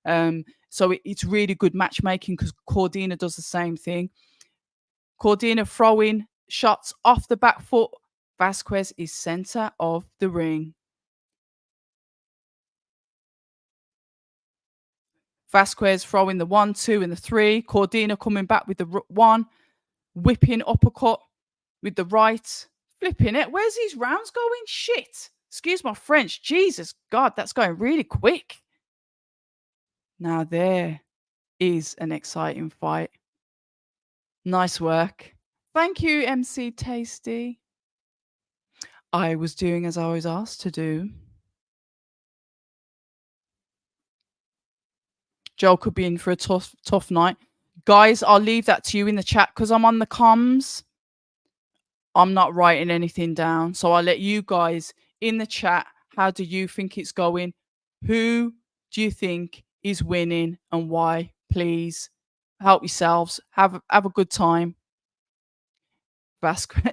So it's really good matchmaking because Cordina does the same thing. Cordina throwing shots off the back foot. Vasquez is center of the ring. Vasquez throwing the 1, 2, and the 3. Cordina coming back with the 1. Whipping uppercut with the right. Flipping it. Where's these rounds going? Shit. Excuse my French. Jesus God, that's going really quick. Now there is an exciting fight. Nice work. Thank you, MC Tasty. I was doing as I was asked to do. Joe could be in for a tough night. Guys, I'll leave that to you in the chat because I'm on the comms. I'm not writing anything down. So I'll let you guys in the chat. How do you think it's going? Who do you think is winning and why? Please help yourselves. Have a good time. Vasquez.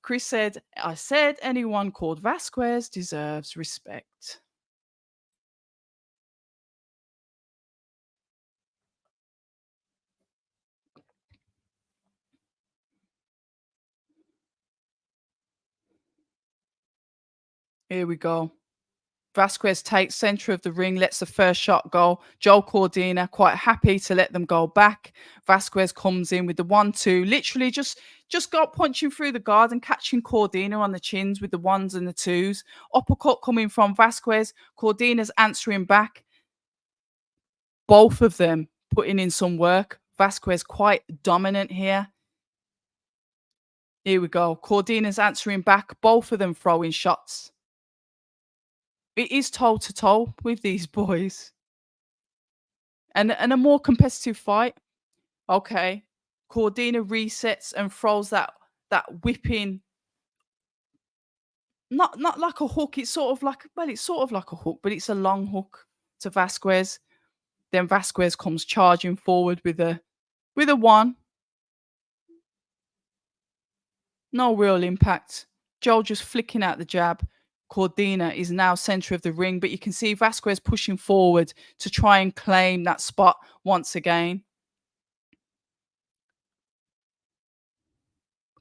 Chris said, I said anyone called Vasquez deserves respect. Here we go. Vasquez takes center of the ring, lets the first shot go. Joe Cordina quite happy to let them go back. Vasquez comes in with the 1, 2, literally just got punching through the guard and catching Cordina on the chins with the 1s and the 2s. Uppercut coming from Vasquez. Cordina's answering back. Both of them putting in some work. Vasquez quite dominant here. Here we go. Cordina's answering back. Both of them throwing shots. It is toe-to-toe with these boys. And a more competitive fight. Okay. Cordina resets and throws that whipping. Not like a hook. It's sort of like, well, it's sort of like a hook, but it's a long hook to Vasquez. Then Vasquez comes charging forward with a 1. No real impact. Joel just flicking out the jab. Cordina is now center of the ring, but you can see Vasquez pushing forward to try and claim that spot once again.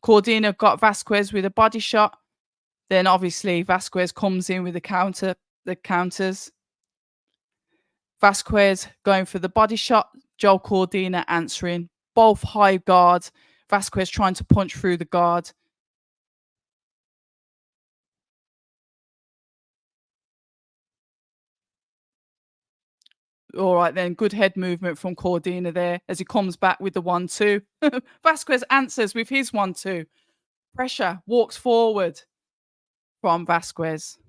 Cordina got Vasquez with a body shot. Then obviously Vasquez comes in with the counters. Vasquez going for the body shot. Joel Cordina answering. Both high guard. Vasquez trying to punch through the guard. All right, then. Good head movement from Cordina there as he comes back with the 1, 2. Vasquez answers with his 1, 2. Pressure walks forward from Vasquez.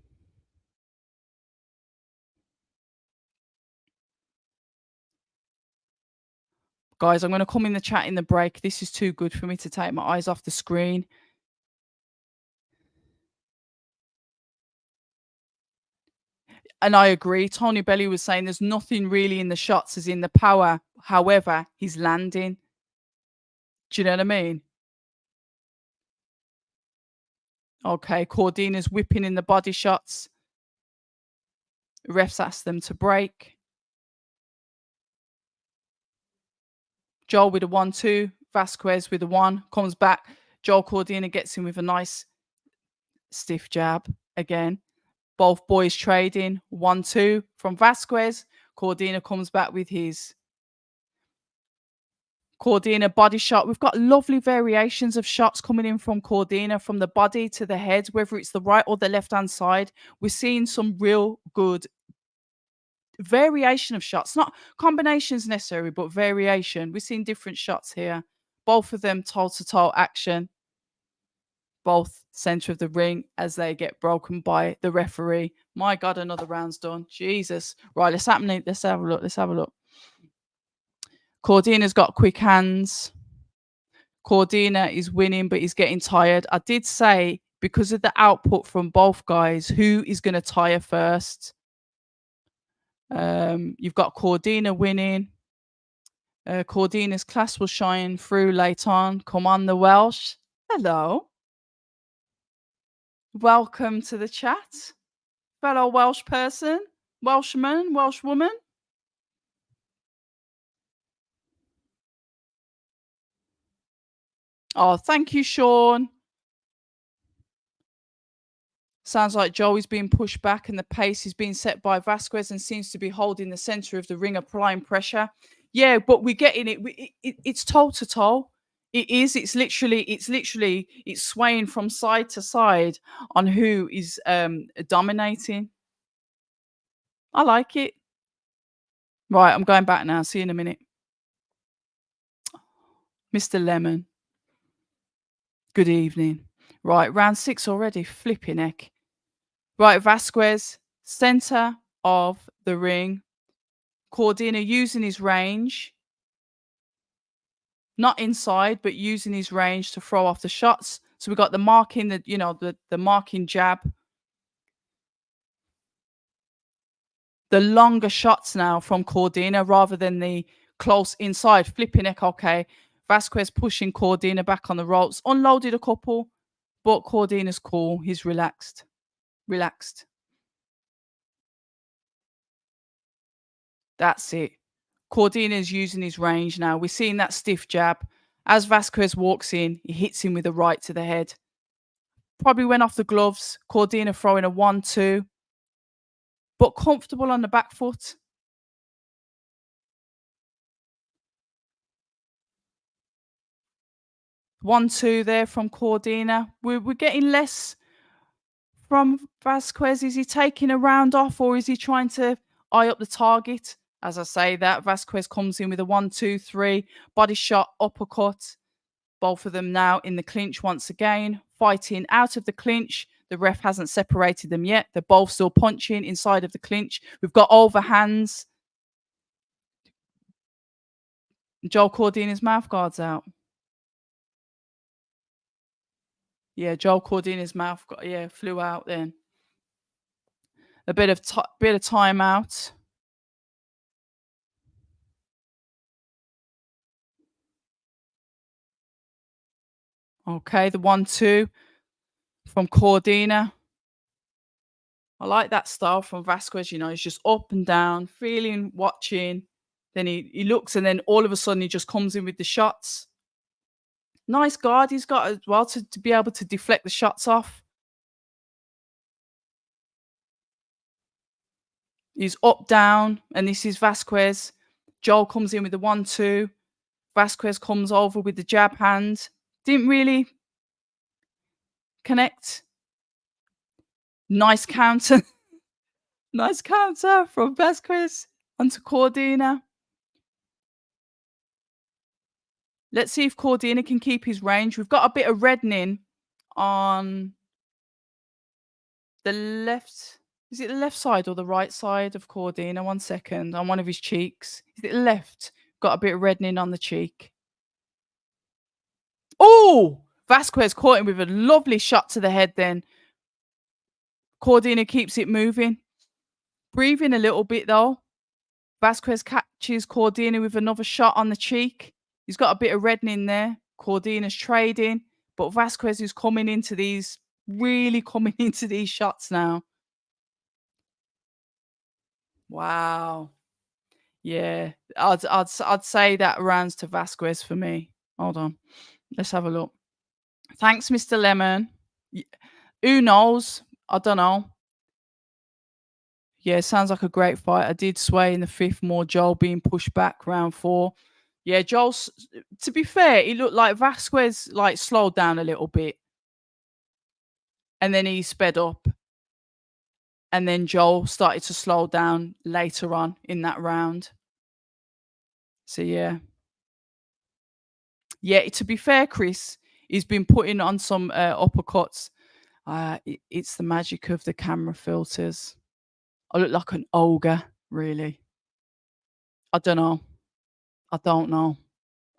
Guys, I'm going to come in the chat in the break. This is too good for me to take my eyes off the screen. And I agree. Tony Belly was saying there's nothing really in the shots as in the power. However, he's landing. Do you know what I mean? Okay, Cordina's whipping in the body shots. Refs ask them to break. Joel with a 1-2. Vasquez with a 1. Comes back. Joel Cordina gets him with a nice stiff jab again. Both boys trading. 1-2 from Vasquez. Cordina comes back with his Cordina body shot. We've got lovely variations of shots coming in from Cordina, from the body to the head, whether it's the right or the left-hand side. We're seeing some real good variation of shots. Not combinations necessary, but variation. We're seeing different shots here. Both of them toe-to-toe action. Both center of the ring as they get broken by the referee. My God, another round's done. Jesus. Right, let's have a look. Let's have a look. Cordina's got quick hands. Cordina is winning, but he's getting tired. I did say, because of the output from both guys, who is going to tire first? You've got Cordina winning. Cordina's class will shine through later on. Come on, the Welsh. Hello. Welcome to the chat. Fellow Welsh person, Welshman, Welshwoman. Oh, thank you, Sean. Sounds like Joey's being pushed back and the pace is being set by Vasquez and seems to be holding the center of the ring, applying pressure. Yeah, but we're getting it. It's toe to toe. It is. It's swaying from side to side on who is dominating. I like it. Right, I'm going back now. See you in a minute. Mr. Lemon. Good evening. Right, round 6 already. Flipping heck. Right, Vasquez, center of the ring. Cordina using his range. Not inside, but using his range to throw off the shots. So we got the marking, the marking jab. The longer shots now from Cordina rather than the close inside. Flipping neck, okay. Vasquez pushing Cordina back on the ropes. Unloaded a couple, but Cordina's cool. He's relaxed. Relaxed. That's it. Cordina's using his range now. We're seeing that stiff jab. As Vasquez walks in, he hits him with a right to the head. Probably went off the gloves. Cordina throwing a 1-2. But comfortable on the back foot. 1-2 there from Cordina. We're getting less from Vasquez. Is he taking a round off or is he trying to eye up the target? As I say that, Vasquez comes in with a 1-2-3, body shot, uppercut. Both of them now in the clinch once again, fighting out of the clinch. The ref hasn't separated them yet. They're both still punching inside of the clinch. We've got overhands. Joel Cordina's mouth guard's out. Yeah, Joel Cordina's mouth flew out then. A bit of timeout. Okay, the 1-2 from Cordina. I like that style from Vasquez. He's just up and down, feeling, watching. Then he looks, and then all of a sudden he just comes in with the shots. Nice guard he's got as well to be able to deflect the shots off. He's up, down, and this is Vasquez. Joel comes in with the 1-2. Vasquez comes over with the jab hand. Didn't really connect. Nice counter. Nice counter from Vasquez onto Cordina. Let's see if Cordina can keep his range. We've got a bit of reddening on the left. Is it the left side or the right side of Cordina? 1 second. On one of his cheeks. Is it left? Got a bit of reddening on the cheek. Oh! Vasquez caught him with a lovely shot to the head then. Cordina keeps it moving. Breathing a little bit though. Vasquez catches Cordina with another shot on the cheek. He's got a bit of reddening there. Cordina's trading. But Vasquez is coming into these, really coming into these shots now. Wow. Yeah. I'd say that rounds to Vasquez for me. Hold on. Let's have a look. Thanks, Mr. Lemon. Who knows? I don't know. Yeah, sounds like a great fight. I did sway in the fifth more. Joel being pushed back round 4. Yeah, Joel's, to be fair, he looked like Vasquez like slowed down a little bit. And then he sped up. And then Joel started to slow down later on in that round. So yeah. Yeah, to be fair, Chris, he's been putting on some uppercuts. It's the magic of the camera filters. I look like an ogre, really. I don't know. I don't know.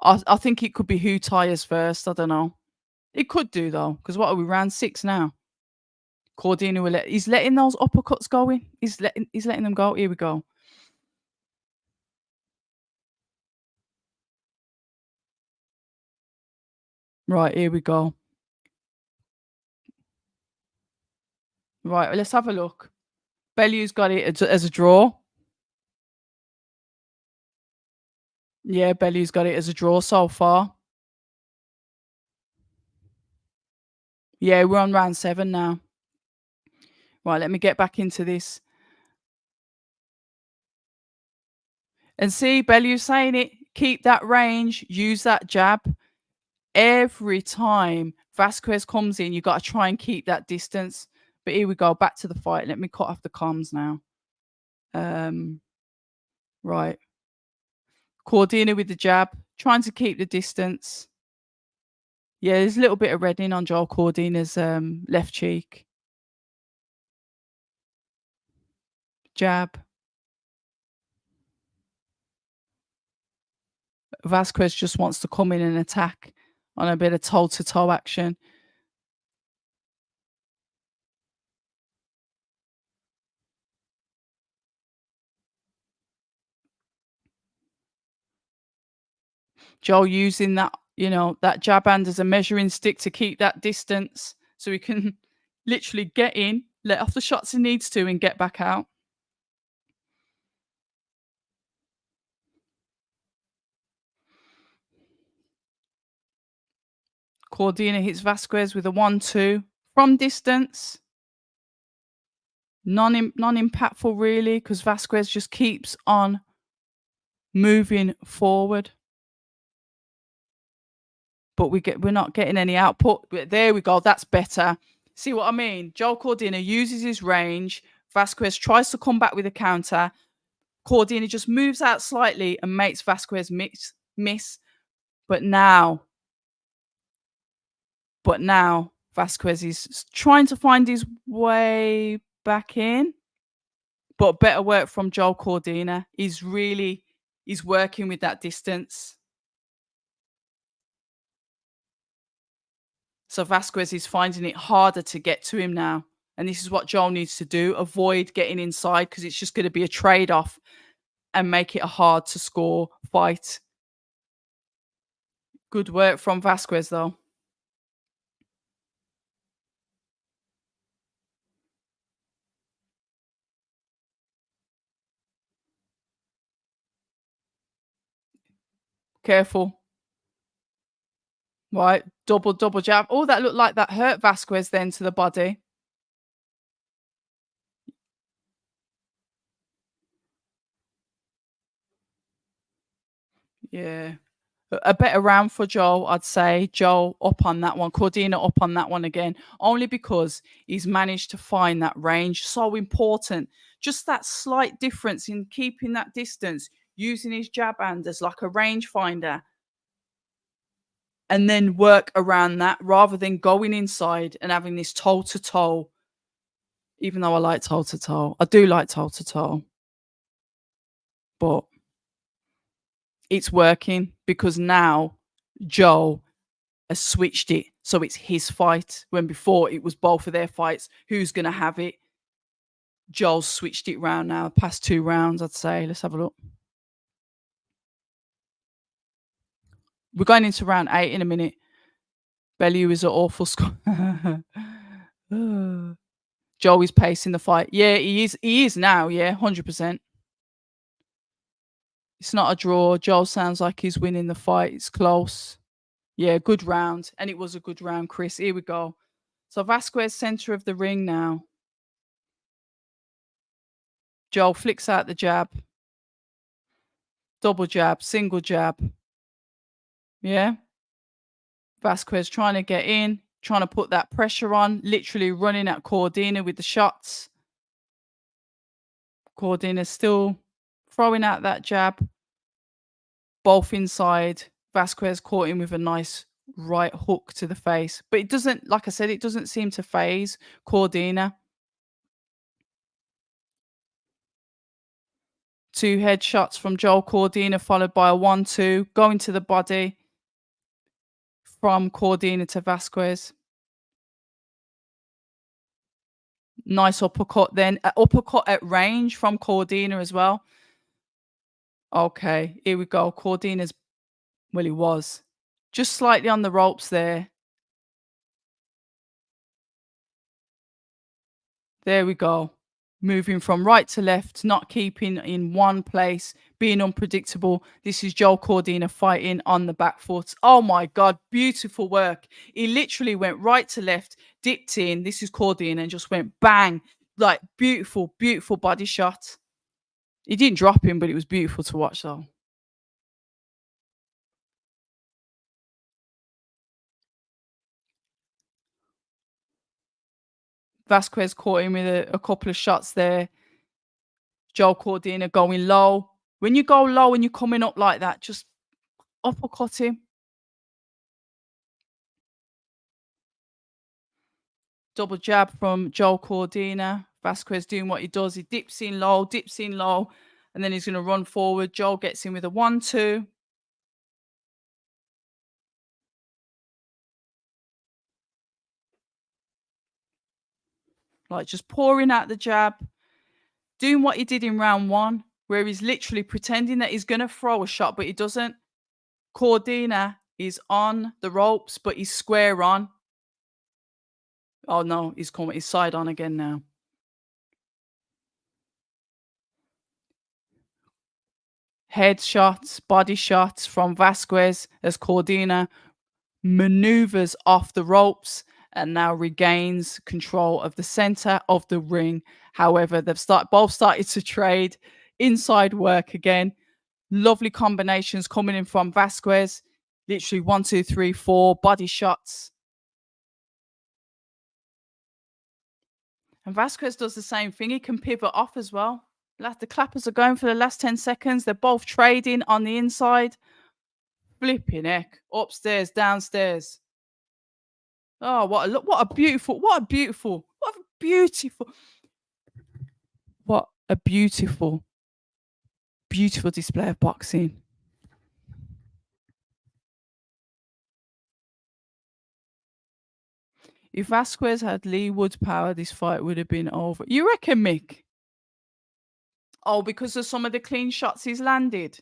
I think it could be who tires first. I don't know. It could do though, because what are we, round 6 now? Cordina will he's letting those uppercuts go in. He's letting them go. Here we go. Right, here we go. Right, let's have a look. Bellew's got it as a draw. Yeah, Bellew's got it as a draw so far. Yeah, we're on round 7 now. Right, let me get back into this. And see, Bellew's saying it. Keep that range. Use that jab. Every time Vasquez comes in, you got to try and keep that distance. But here we go. Back to the fight. Let me cut off the comms now. Right. Cordina with the jab. Trying to keep the distance. Yeah, there's a little bit of reddening on Joel Cordina's left cheek. Jab. Vasquez just wants to come in and attack on a bit of toe-to-toe action. Joel using that, that jab hand as a measuring stick to keep that distance so he can literally get in, let off the shots he needs to, and get back out. Cordina hits Vasquez with a 1-2 from distance. Non-impactful really, because Vasquez just keeps on moving forward. But we're not getting any output. There we go. That's better. See what I mean? Joel Cordina uses his range. Vasquez tries to come back with a counter. Cordina just moves out slightly and makes Vasquez miss. But now Vasquez is trying to find his way back in. But better work from Joel Cordina. He's working with that distance. So Vasquez is finding it harder to get to him now. And this is what Joel needs to do. Avoid getting inside, because it's just going to be a trade-off and make it a hard to score fight. Good work from Vasquez though. Careful. Right, double jab. Oh, that looked like that hurt Vasquez then to the body. Yeah. A better round for Joel, I'd say. Joel up on that one. Cordina up on that one again. Only because he's managed to find that range. So important. Just that slight difference in keeping that distance, using his jab hand as like a range finder. And then work around that rather than going inside and having this toe-to-toe. Even though I like toe-to-toe. I do like toe-to-toe. But It's working because now Joe has switched it. So it's his fight when before it was both of their fights. Who's going to have it? Joel's switched it round now, past 2 rounds, I'd say. Let's have a look. We're going into round 8 in a minute. Bellew is an awful score. Joe is pacing the fight. Yeah, he is. He is now. Yeah, 100%. It's not a draw. Joe sounds like he's winning the fight. It's close. Yeah, good round. And it was a good round, Chris. Here we go. So Vasquez, center of the ring now. Joe flicks out the jab. Double jab, single jab. Yeah. Vasquez trying to get in, trying to put that pressure on, literally running at Cordina with the shots. Cordina still throwing out that jab. Both inside. Vasquez caught him with a nice right hook to the face. But it doesn't, like I said, it doesn't seem to phase Cordina. 2 headshots from Joe Cordina, followed by a 1-2, going to the body from Cordina to Vasquez. Nice uppercut then. Uppercut at range from Cordina as well. Okay, here we go. Cordina's, well, he was just slightly on the ropes there. There we go. Moving from right to left, not keeping in one place, being unpredictable. This is Joe Cordina fighting on the back foot. Oh my God, beautiful work. He literally went right to left, dipped in. This is Cordina and just went bang. Like beautiful, beautiful body shot. He didn't drop him, but it was beautiful to watch though. Vasquez caught him with a couple of shots there. Joe Cordina going low. When you go low and you're coming up like that, just uppercut him. Double jab from Joe Cordina. Vasquez doing what he does. He dips in low, and then he's going to run forward. Joe gets in with a 1-2. Like just pouring out the jab. Doing what he did in round 1, where he's literally pretending that he's going to throw a shot, but he doesn't. Cordina is on the ropes, but he's square on. Oh no, he's coming. He's side on again now. Head shots, body shots from Vasquez as Cordina maneuvers off the ropes and now regains control of the center of the ring. However, they've both started to trade inside work again. Lovely combinations coming in from Vasquez. Literally 1, 2, 3, 4 body shots. And Vasquez does the same thing. He can pivot off as well. The clappers are going for the last 10 seconds. They're both trading on the inside. Flipping heck. Upstairs, downstairs. Oh, what a beautiful display of boxing. If Vasquez had Lee Wood's power, this fight would have been over. You reckon, Mick? Oh, because of some of the clean shots he's landed.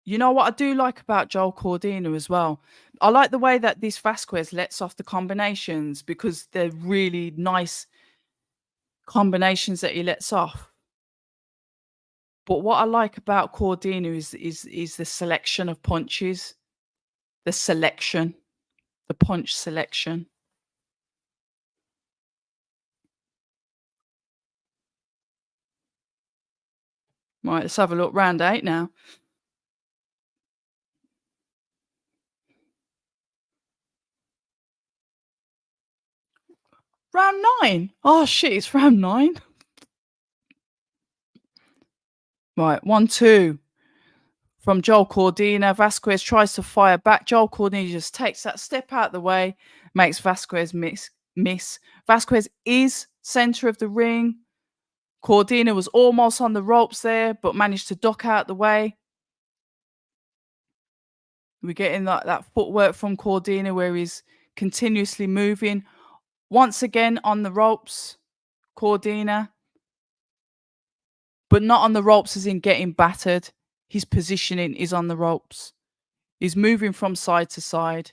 You know what I do like about Joe Cordina as well? I like the way that this Vasquez lets off the combinations because they're really nice combinations that he lets off. But what I like about Cordina is the selection of punches. The punch selection. Right, let's have a look. Round 8 now. Round 9. Oh shit, it's round 9. Right, 1-2. from Joe Cordina. Vasquez tries to fire back. Joe Cordina just takes that step out the way, makes Vasquez miss. Vasquez is center of the ring. Cordina was almost on the ropes there, but managed to duck out the way. We're getting that footwork from Cordina where he's continuously moving. Once again on the ropes, Cordina. But not on the ropes as in getting battered. His positioning is on the ropes. He's moving from side to side.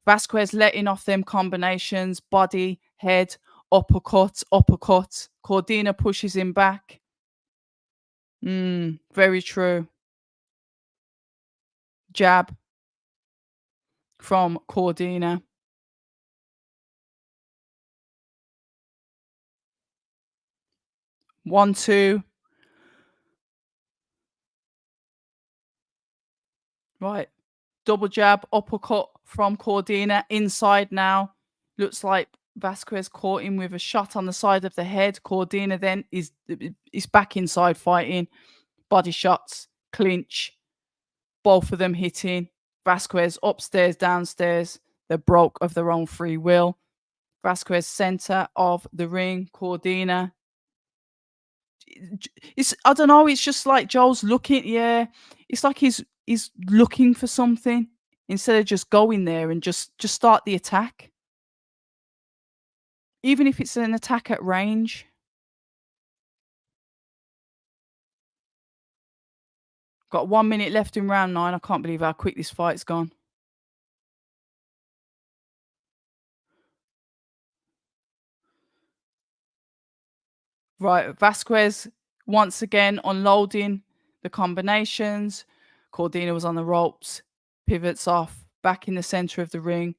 Vasquez letting off them combinations, body, head, uppercut, uppercut. Cordina pushes him back. Very true. Jab from Cordina. One, two. Right. Double jab, uppercut from Cordina. Inside now. Looks like Vasquez caught him with a shot on the side of the head. Cordina then is back inside fighting. Body shots, clinch. Both of them hitting. Vasquez upstairs, downstairs. They're broke of their own free will. Vasquez center of the ring. Cordina. I don't know. It's just like Joel's looking. Yeah, it's like he's looking for something instead of just going there and just start the attack. Even if it's an attack at range. Got 1 minute left in round 9. I can't believe how quick this fight's gone. Right, Vasquez once again unloading the combinations. Cordina was on the ropes, pivots off, back in the center of the ring.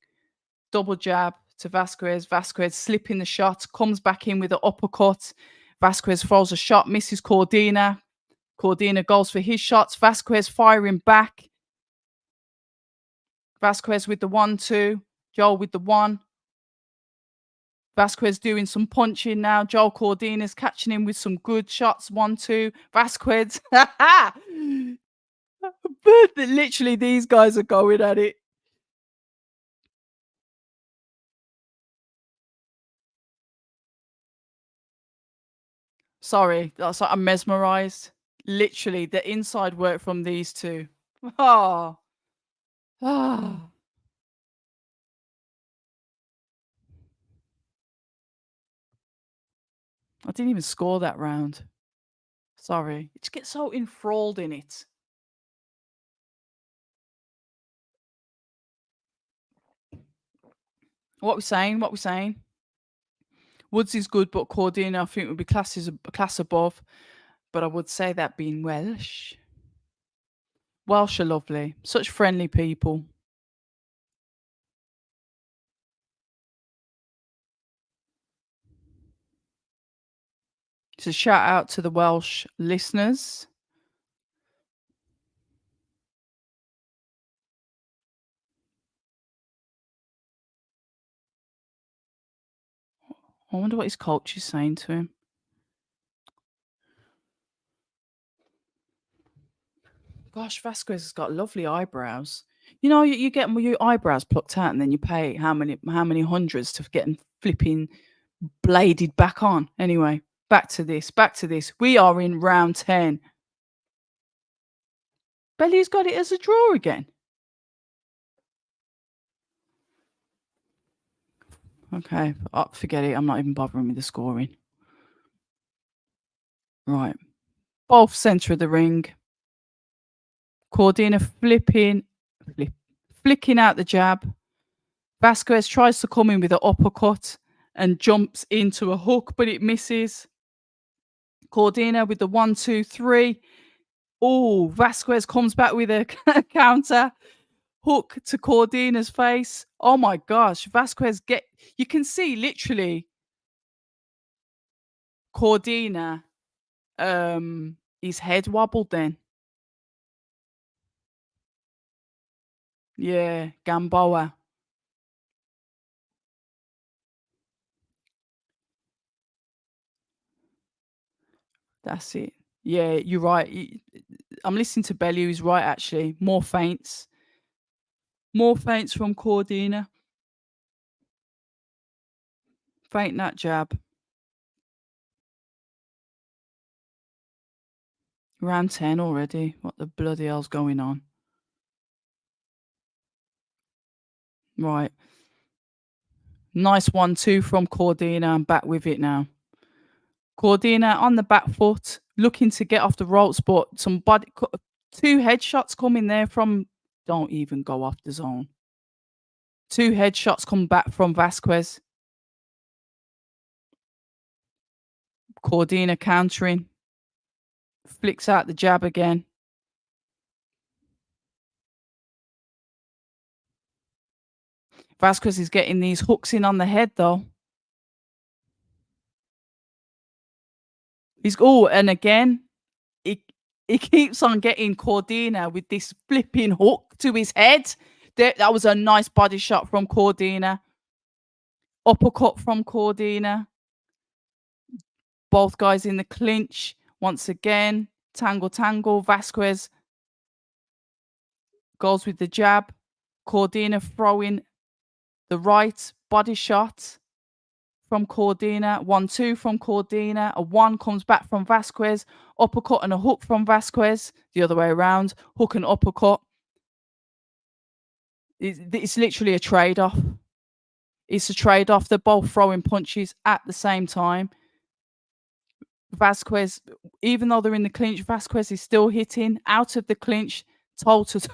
Double jab to Vasquez. Vasquez slipping the shot, comes back in with an uppercut. Vasquez throws a shot, misses Cordina. Cordina goes for his shots. Vasquez firing back. Vasquez with the 1-2. Joel with the 1. Vasquez doing some punching now. Joel Cordina's catching him with some good shots. 1-2. Vasquez. But literally, these guys are going at it. Sorry, that's like I'm mesmerized. Literally, the inside work from these two. Oh. Ah. I didn't even score that round. Sorry. It just gets so enthralled in it. What we're saying, what we're saying. Woods is good, but Cordina, I think, would be class above. But I would say that being Welsh. Welsh are lovely. Such friendly people. So shout out to the Welsh listeners. I wonder what his coach is saying to him. Gosh, Vasquez has got lovely eyebrows. You know, you get your eyebrows plucked out and then you pay how many hundreds to get them flipping bladed back on. Anyway, back to this. We are in round 10. Belly's got it as a draw again. Okay, forget it. I'm not even bothering with the scoring. Right. Both center of the ring. Cordina flicking out the jab. Vasquez tries to come in with an uppercut and jumps into a hook, but it misses. Cordina with the 1-2-3. Oh, Vasquez comes back with a counter hook to Cordina's face. Oh my gosh, Vasquez you can see literally Cordina his head wobbled then. Yeah, Gamboa. That's it. Yeah, you're right. I'm listening to Belly, who's right, actually. More feints. More feints from Cordina. Feint that jab. Round 10 already. What the bloody hell's going on? Right. Nice 1-2 from Cordina. I'm back with it now. Cordina on the back foot, looking to get off the ropes, but two headshots coming there from... Don't even go off the zone. Two headshots come back from Vasquez. Cordina countering. Flicks out the jab again. Vasquez is getting these hooks in on the head, though. And again, he keeps on getting Cordina with this flipping hook to his head. That was a nice body shot from Cordina. Uppercut from Cordina. Both guys in the clinch. Once again, tangle. Vasquez goes with the jab. Cordina throwing the right body shot from Cordina. 1-2 from Cordina. A 1 comes back from Vasquez. Uppercut and a hook from Vasquez. The other way around. Hook and uppercut. It's literally a trade-off. It's a trade-off. They're both throwing punches at the same time. Vasquez, even though they're in the clinch, Vasquez is still hitting out of the clinch. Toe-to-toe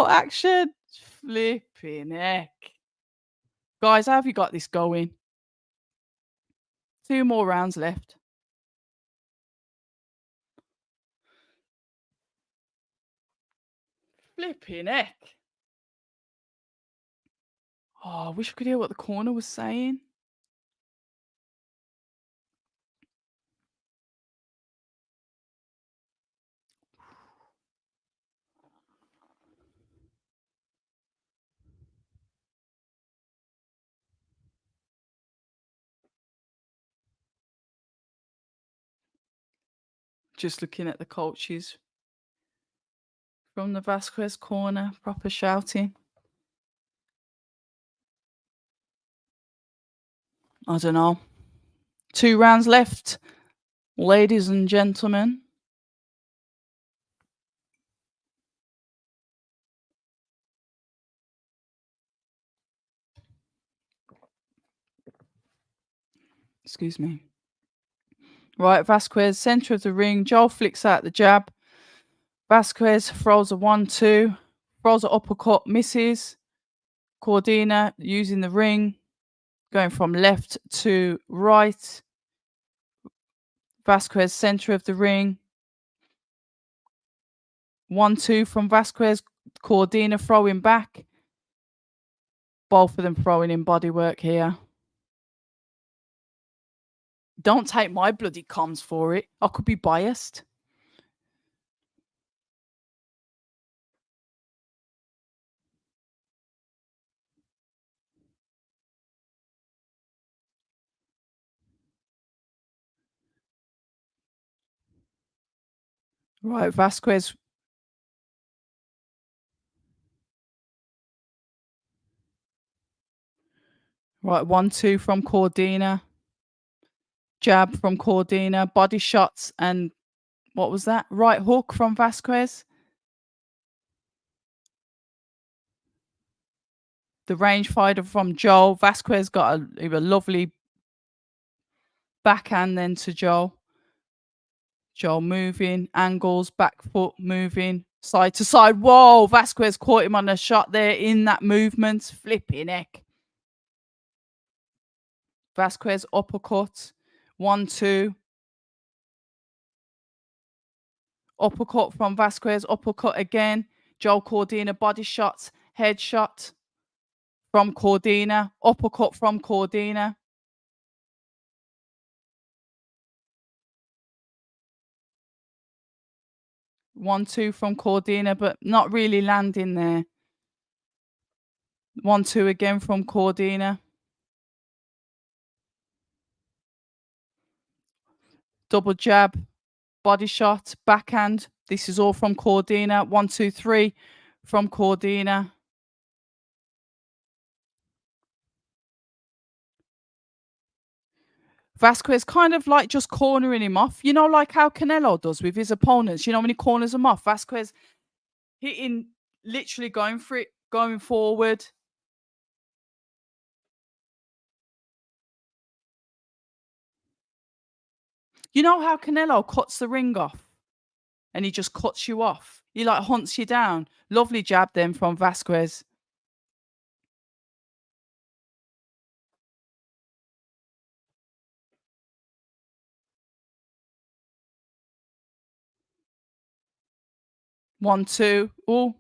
action. Flipping heck. Guys, how have you got this going? 2 more rounds left. Flipping heck. Oh, I wish I could hear what the corner was saying. Just looking at the coaches from the Vasquez corner, proper shouting. I don't know. 2 rounds left, ladies and gentlemen. Excuse me. Right, Vasquez, center of the ring. Joel flicks out the jab. Vasquez throws a 1-2. Throws an uppercut, misses. Cordina using the ring. Going from left to right. Vasquez, center of the ring. 1-2 from Vasquez. Cordina throwing back. Both of them throwing in bodywork here. Don't take my bloody comms for it. I could be biased. Right, Vasquez. Right, 1-2 from Cordina. Jab from Cordina. Body shots and what was that? Right hook from Vasquez. The rangefinder from Joe. Vasquez got a lovely backhand then to Joe. Joe moving, angles, back foot moving, side to side. Whoa, Vasquez caught him on a shot there in that movement. Flipping heck. Vasquez uppercut. 1-2. Uppercut from Vasquez. Uppercut again. Joe Cordina body shots. Headshot from Cordina. Uppercut from Cordina. One, two from Cordina, but not really landing there. 1-2 again from Cordina. Double jab. body shot, backhand. This is all from Cordina. 1, 2, 3 from Cordina. Vasquez kind of like just cornering him off. You know, like how Canelo does with his opponents. You know, when he corners them off, Vasquez hitting, literally going for it, going forward. You know how Canelo cuts the ring off and he just cuts you off? He like hunts you down. Lovely jab then from Vasquez. One, two. Oh,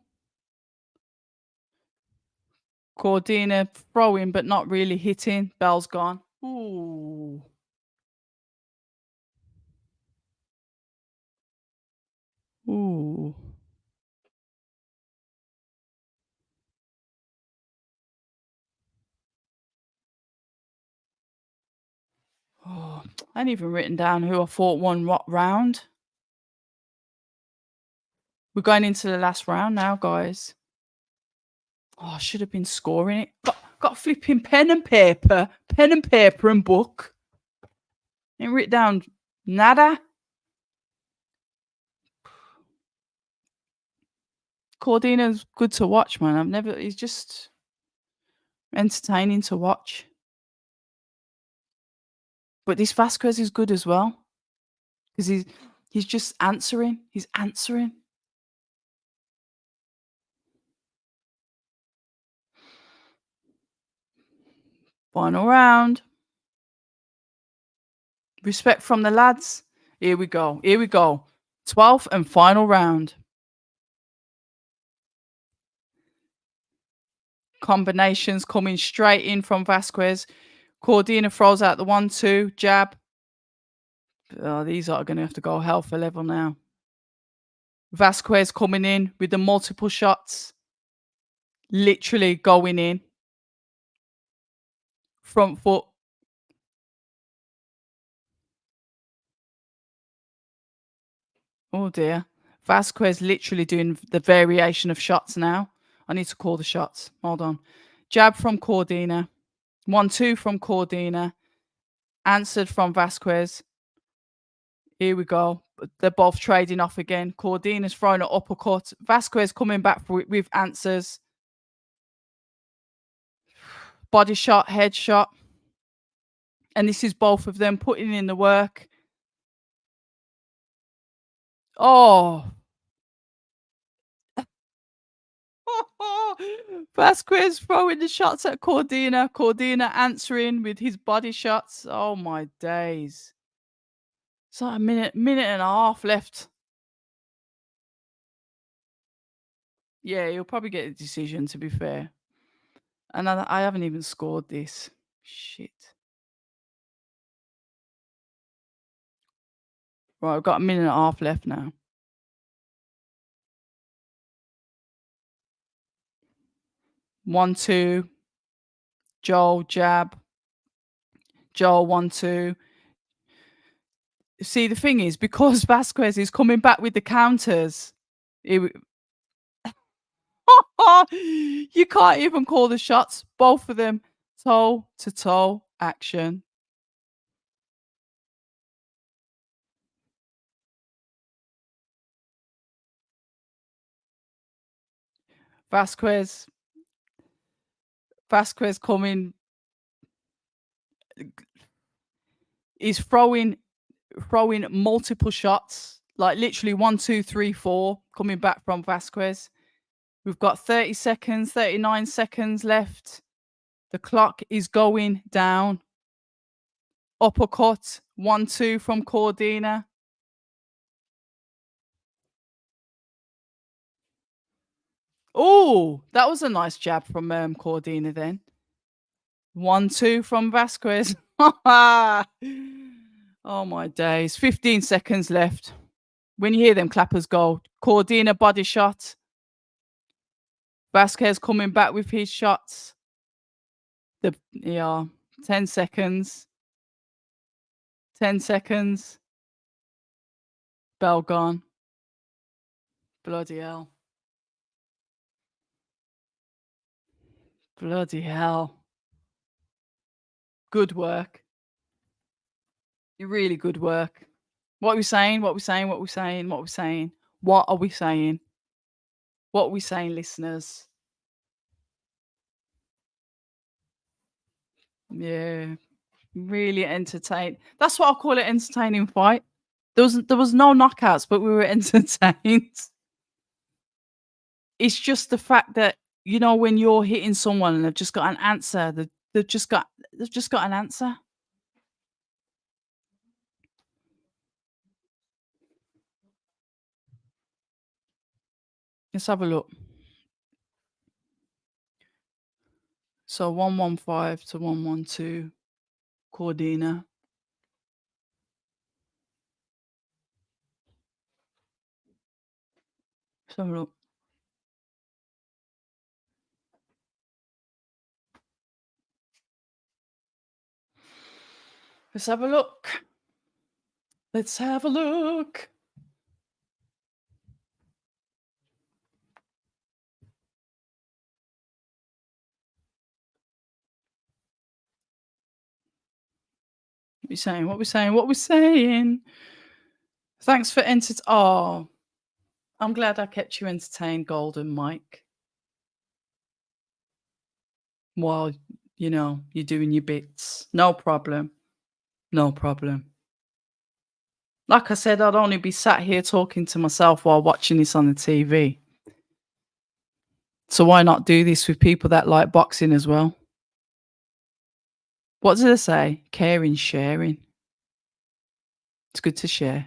Cordina throwing but not really hitting. Bell's gone. Ooh. Ooh. Oh, I ain't even written down who I thought won what round. We're going into the last round now, guys. Oh, I should have been scoring it. Got flipping pen and paper and book. Ain't written down nada. Cordina's good to watch, man. He's just entertaining to watch. But this Vasquez is good as well. Because he's just answering. He's answering. Final round. Respect from the lads. Here we go. Here we go. 12th and final round. Combinations coming straight in from Vasquez. Cordina throws out the 1, 2, jab. Oh, these are going to have to go hell for level now. Vasquez coming in with the multiple shots. Literally going in. Front foot. Oh dear. Vasquez literally doing the variation of shots now. I need to call the shots. Hold on. Jab from Cordina. 1, 2 from Cordina. Answered from Vasquez. Here we go. They're both trading off again. Cordina's throwing an uppercut. Vasquez coming back with answers. Body shot, head shot. And this is both of them putting in the work. Oh. Vasquez throwing the shots at Cordina. Cordina answering with his body shots. Oh my days. It's like a minute and a half left. Yeah, he'll probably get a decision, to be fair. And I haven't even scored this. Shit. Right, I've got a minute and a half left now. One, two. Joel, jab. Joel, 1, 2. See, the thing is, because Vasquez is coming back with the counters, you can't even call the shots. Both of them toe-to-toe action. Vasquez coming. He's throwing multiple shots, like literally 1, 2, 3, 4 coming back from Vasquez. We've got 30 seconds, 39 seconds left. The clock is going down. Uppercut, 1, 2 from Cordina. Oh, that was a nice jab from Cordina then. 1, 2 from Vasquez. Oh my days. 15 seconds left. When you hear them clappers go, Cordina body shot. Vasquez coming back with his shots. 10 seconds. 10 seconds. Bell gone. Bloody hell. Bloody hell. Good work. You really good work. What are we saying? What are we saying? What are we saying? What are we saying? What are we saying? What are we saying, listeners? Yeah. Really entertained. That's what I call it, entertaining fight. There was no knockouts, but we were entertained. It's just the fact that, when you're hitting someone and they've just got an answer, they've just got an answer. Let's have a look. So 115 to 112, Cordina. Let's have a look. Let's have a look. Let's have a look. What we saying? What we saying? What we saying? Thanks for Oh, I'm glad I kept you entertained, Golden Mike. While, you're doing your bits. No problem. No problem. Like I said, I'd only be sat here talking to myself while watching this on the TV. So why not do this with people that like boxing as well? What did I say? Caring, sharing. It's good to share.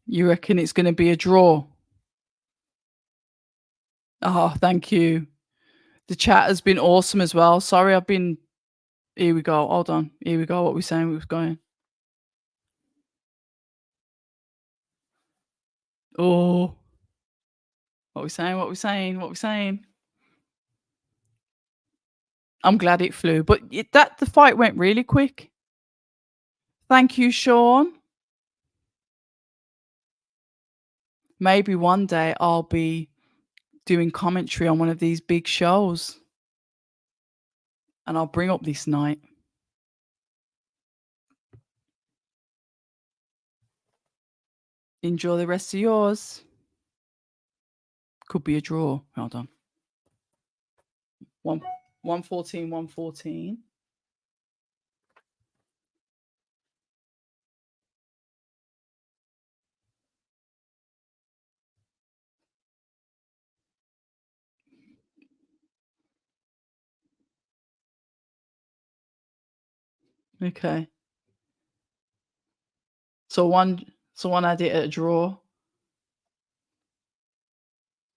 You reckon it's going to be a draw? Oh, thank you. The chat has been awesome as well. Sorry, here we go. Hold on. Here we go. What we saying? We was going. Oh. What we saying? What we saying? What we saying? I'm glad it flew, but the fight went really quick. Thank you, Sean. Maybe one day I'll be doing commentary on one of these big shows, and I'll bring up this night. Enjoy the rest of yours. Could be a draw. Hold on. 114, 114. Okay. So one had it at a draw.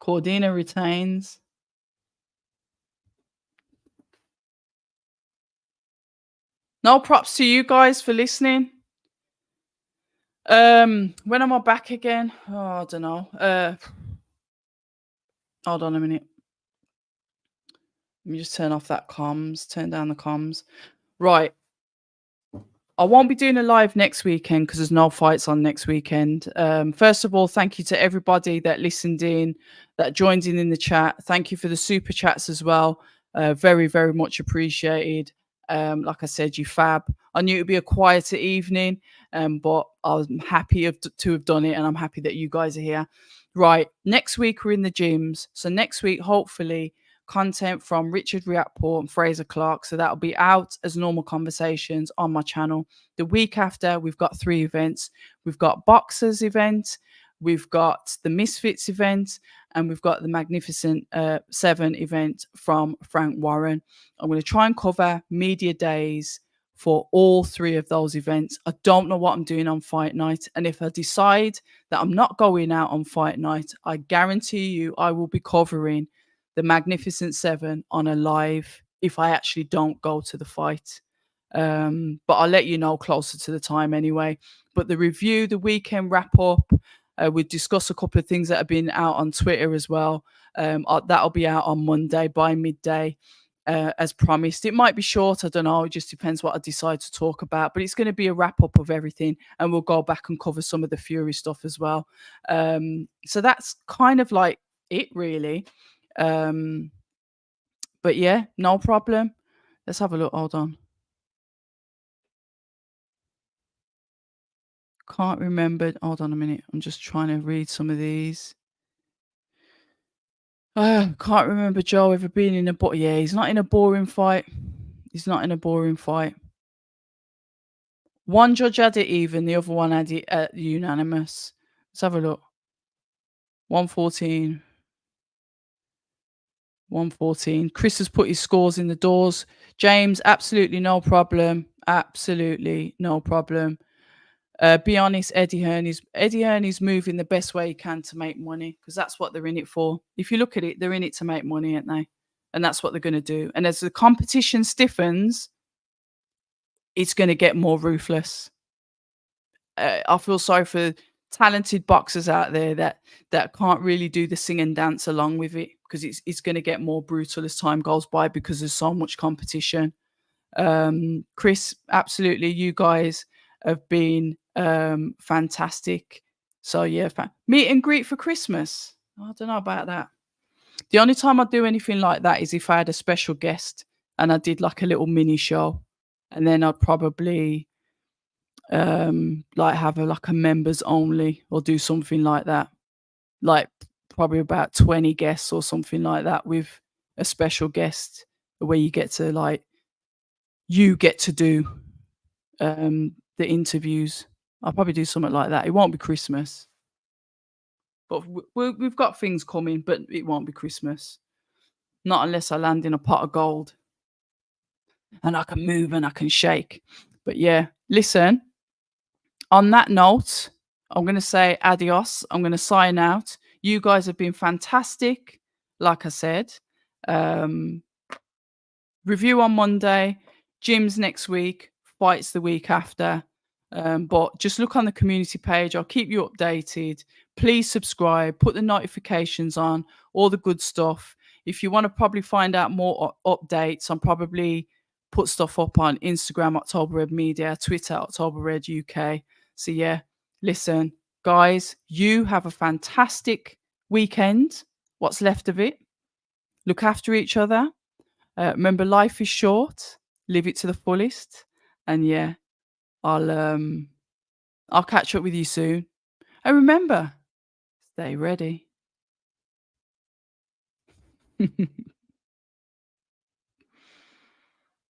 Cordina retains. No props to you guys for listening. When am I back again? Oh, I don't know. Hold on a minute. Let me just turn off that comms. Turn down the comms. Right. I won't be doing a live next weekend because there's no fights on next weekend. First of all, thank you to everybody that listened in, that joined in the chat. Thank you for the super chats as well. Very, very much appreciated. Like I said, you fab. I knew it would be a quieter evening, but I'm happy to have done it, and I'm happy that you guys are here. Right, next week we're in the gyms. So next week, hopefully, content from Richard Riakporhe and Fraser Clark. So that'll be out as normal conversations on my channel. The week after, we've got 3 events. We've got Boxers event, we've got the Misfits event, and we've got the Magnificent 7 event from Frank Warren. I'm going to try and cover media days for all 3 of those events. I don't know what I'm doing on fight night. And if I decide that I'm not going out on fight night, I guarantee you I will be covering the Magnificent 7 on a live if I actually don't go to the fight. But I'll let you know closer to the time anyway. But the review, the weekend wrap up, we discuss a couple of things that have been out on Twitter as well. That'll be out on Monday by midday. as promised. It might be short, I don't know. It just depends what I decide to talk about. But it's going to be a wrap up of everything, and we'll go back and cover some of the Fury stuff as well. So that's kind of like it, really. Um, but yeah, no problem. Let's have a look. Hold on. Can't remember. Hold on a minute. I'm just trying to read some of these. Can't remember Joe ever being in a yeah, he's not in a boring fight. He's not in a boring fight. One judge had it even, the other one had it unanimous. Let's have a look. 114, 114. Chris has put his scores in the doors. James, absolutely no problem. Absolutely no problem. Be honest, Eddie Hearn's moving the best way he can to make money because that's what they're in it for. If you look at it, they're in it to make money, aren't they? And that's what they're going to do. And as the competition stiffens, it's going to get more ruthless. I feel sorry for talented boxers out there that can't really do the sing and dance along with it because it's going to get more brutal as time goes by because there's so much competition. Chris, absolutely, you guys have been fantastic. So yeah, meet and greet for Christmas. I don't know about that. The only time I do anything like that is if I had a special guest and I did like a little mini show, and then I'd probably like have like a members only or do something like that. Like probably about 20 guests or something like that with a special guest where you get to do the interviews. I'll probably do something like that. It won't be Christmas, but we've got things coming, but it won't be Christmas. Not unless I land in a pot of gold and I can move and I can shake. But yeah, listen, on that note, I'm going to say adios. I'm going to sign out. You guys have been fantastic. Like I said, um, review on Monday, gyms next week, fights the week after. But just look on the community page. I'll keep you updated. Please subscribe, put the notifications on, all the good stuff. If you want to probably find out more updates, I'm probably put stuff up on Instagram, October Red Media, Twitter, October Red UK. So yeah, listen, guys, you have a fantastic weekend. What's left of it. Look after each other. Remember, life is short. Live it to the fullest. And yeah, I'll catch up with you soon. And remember, stay ready.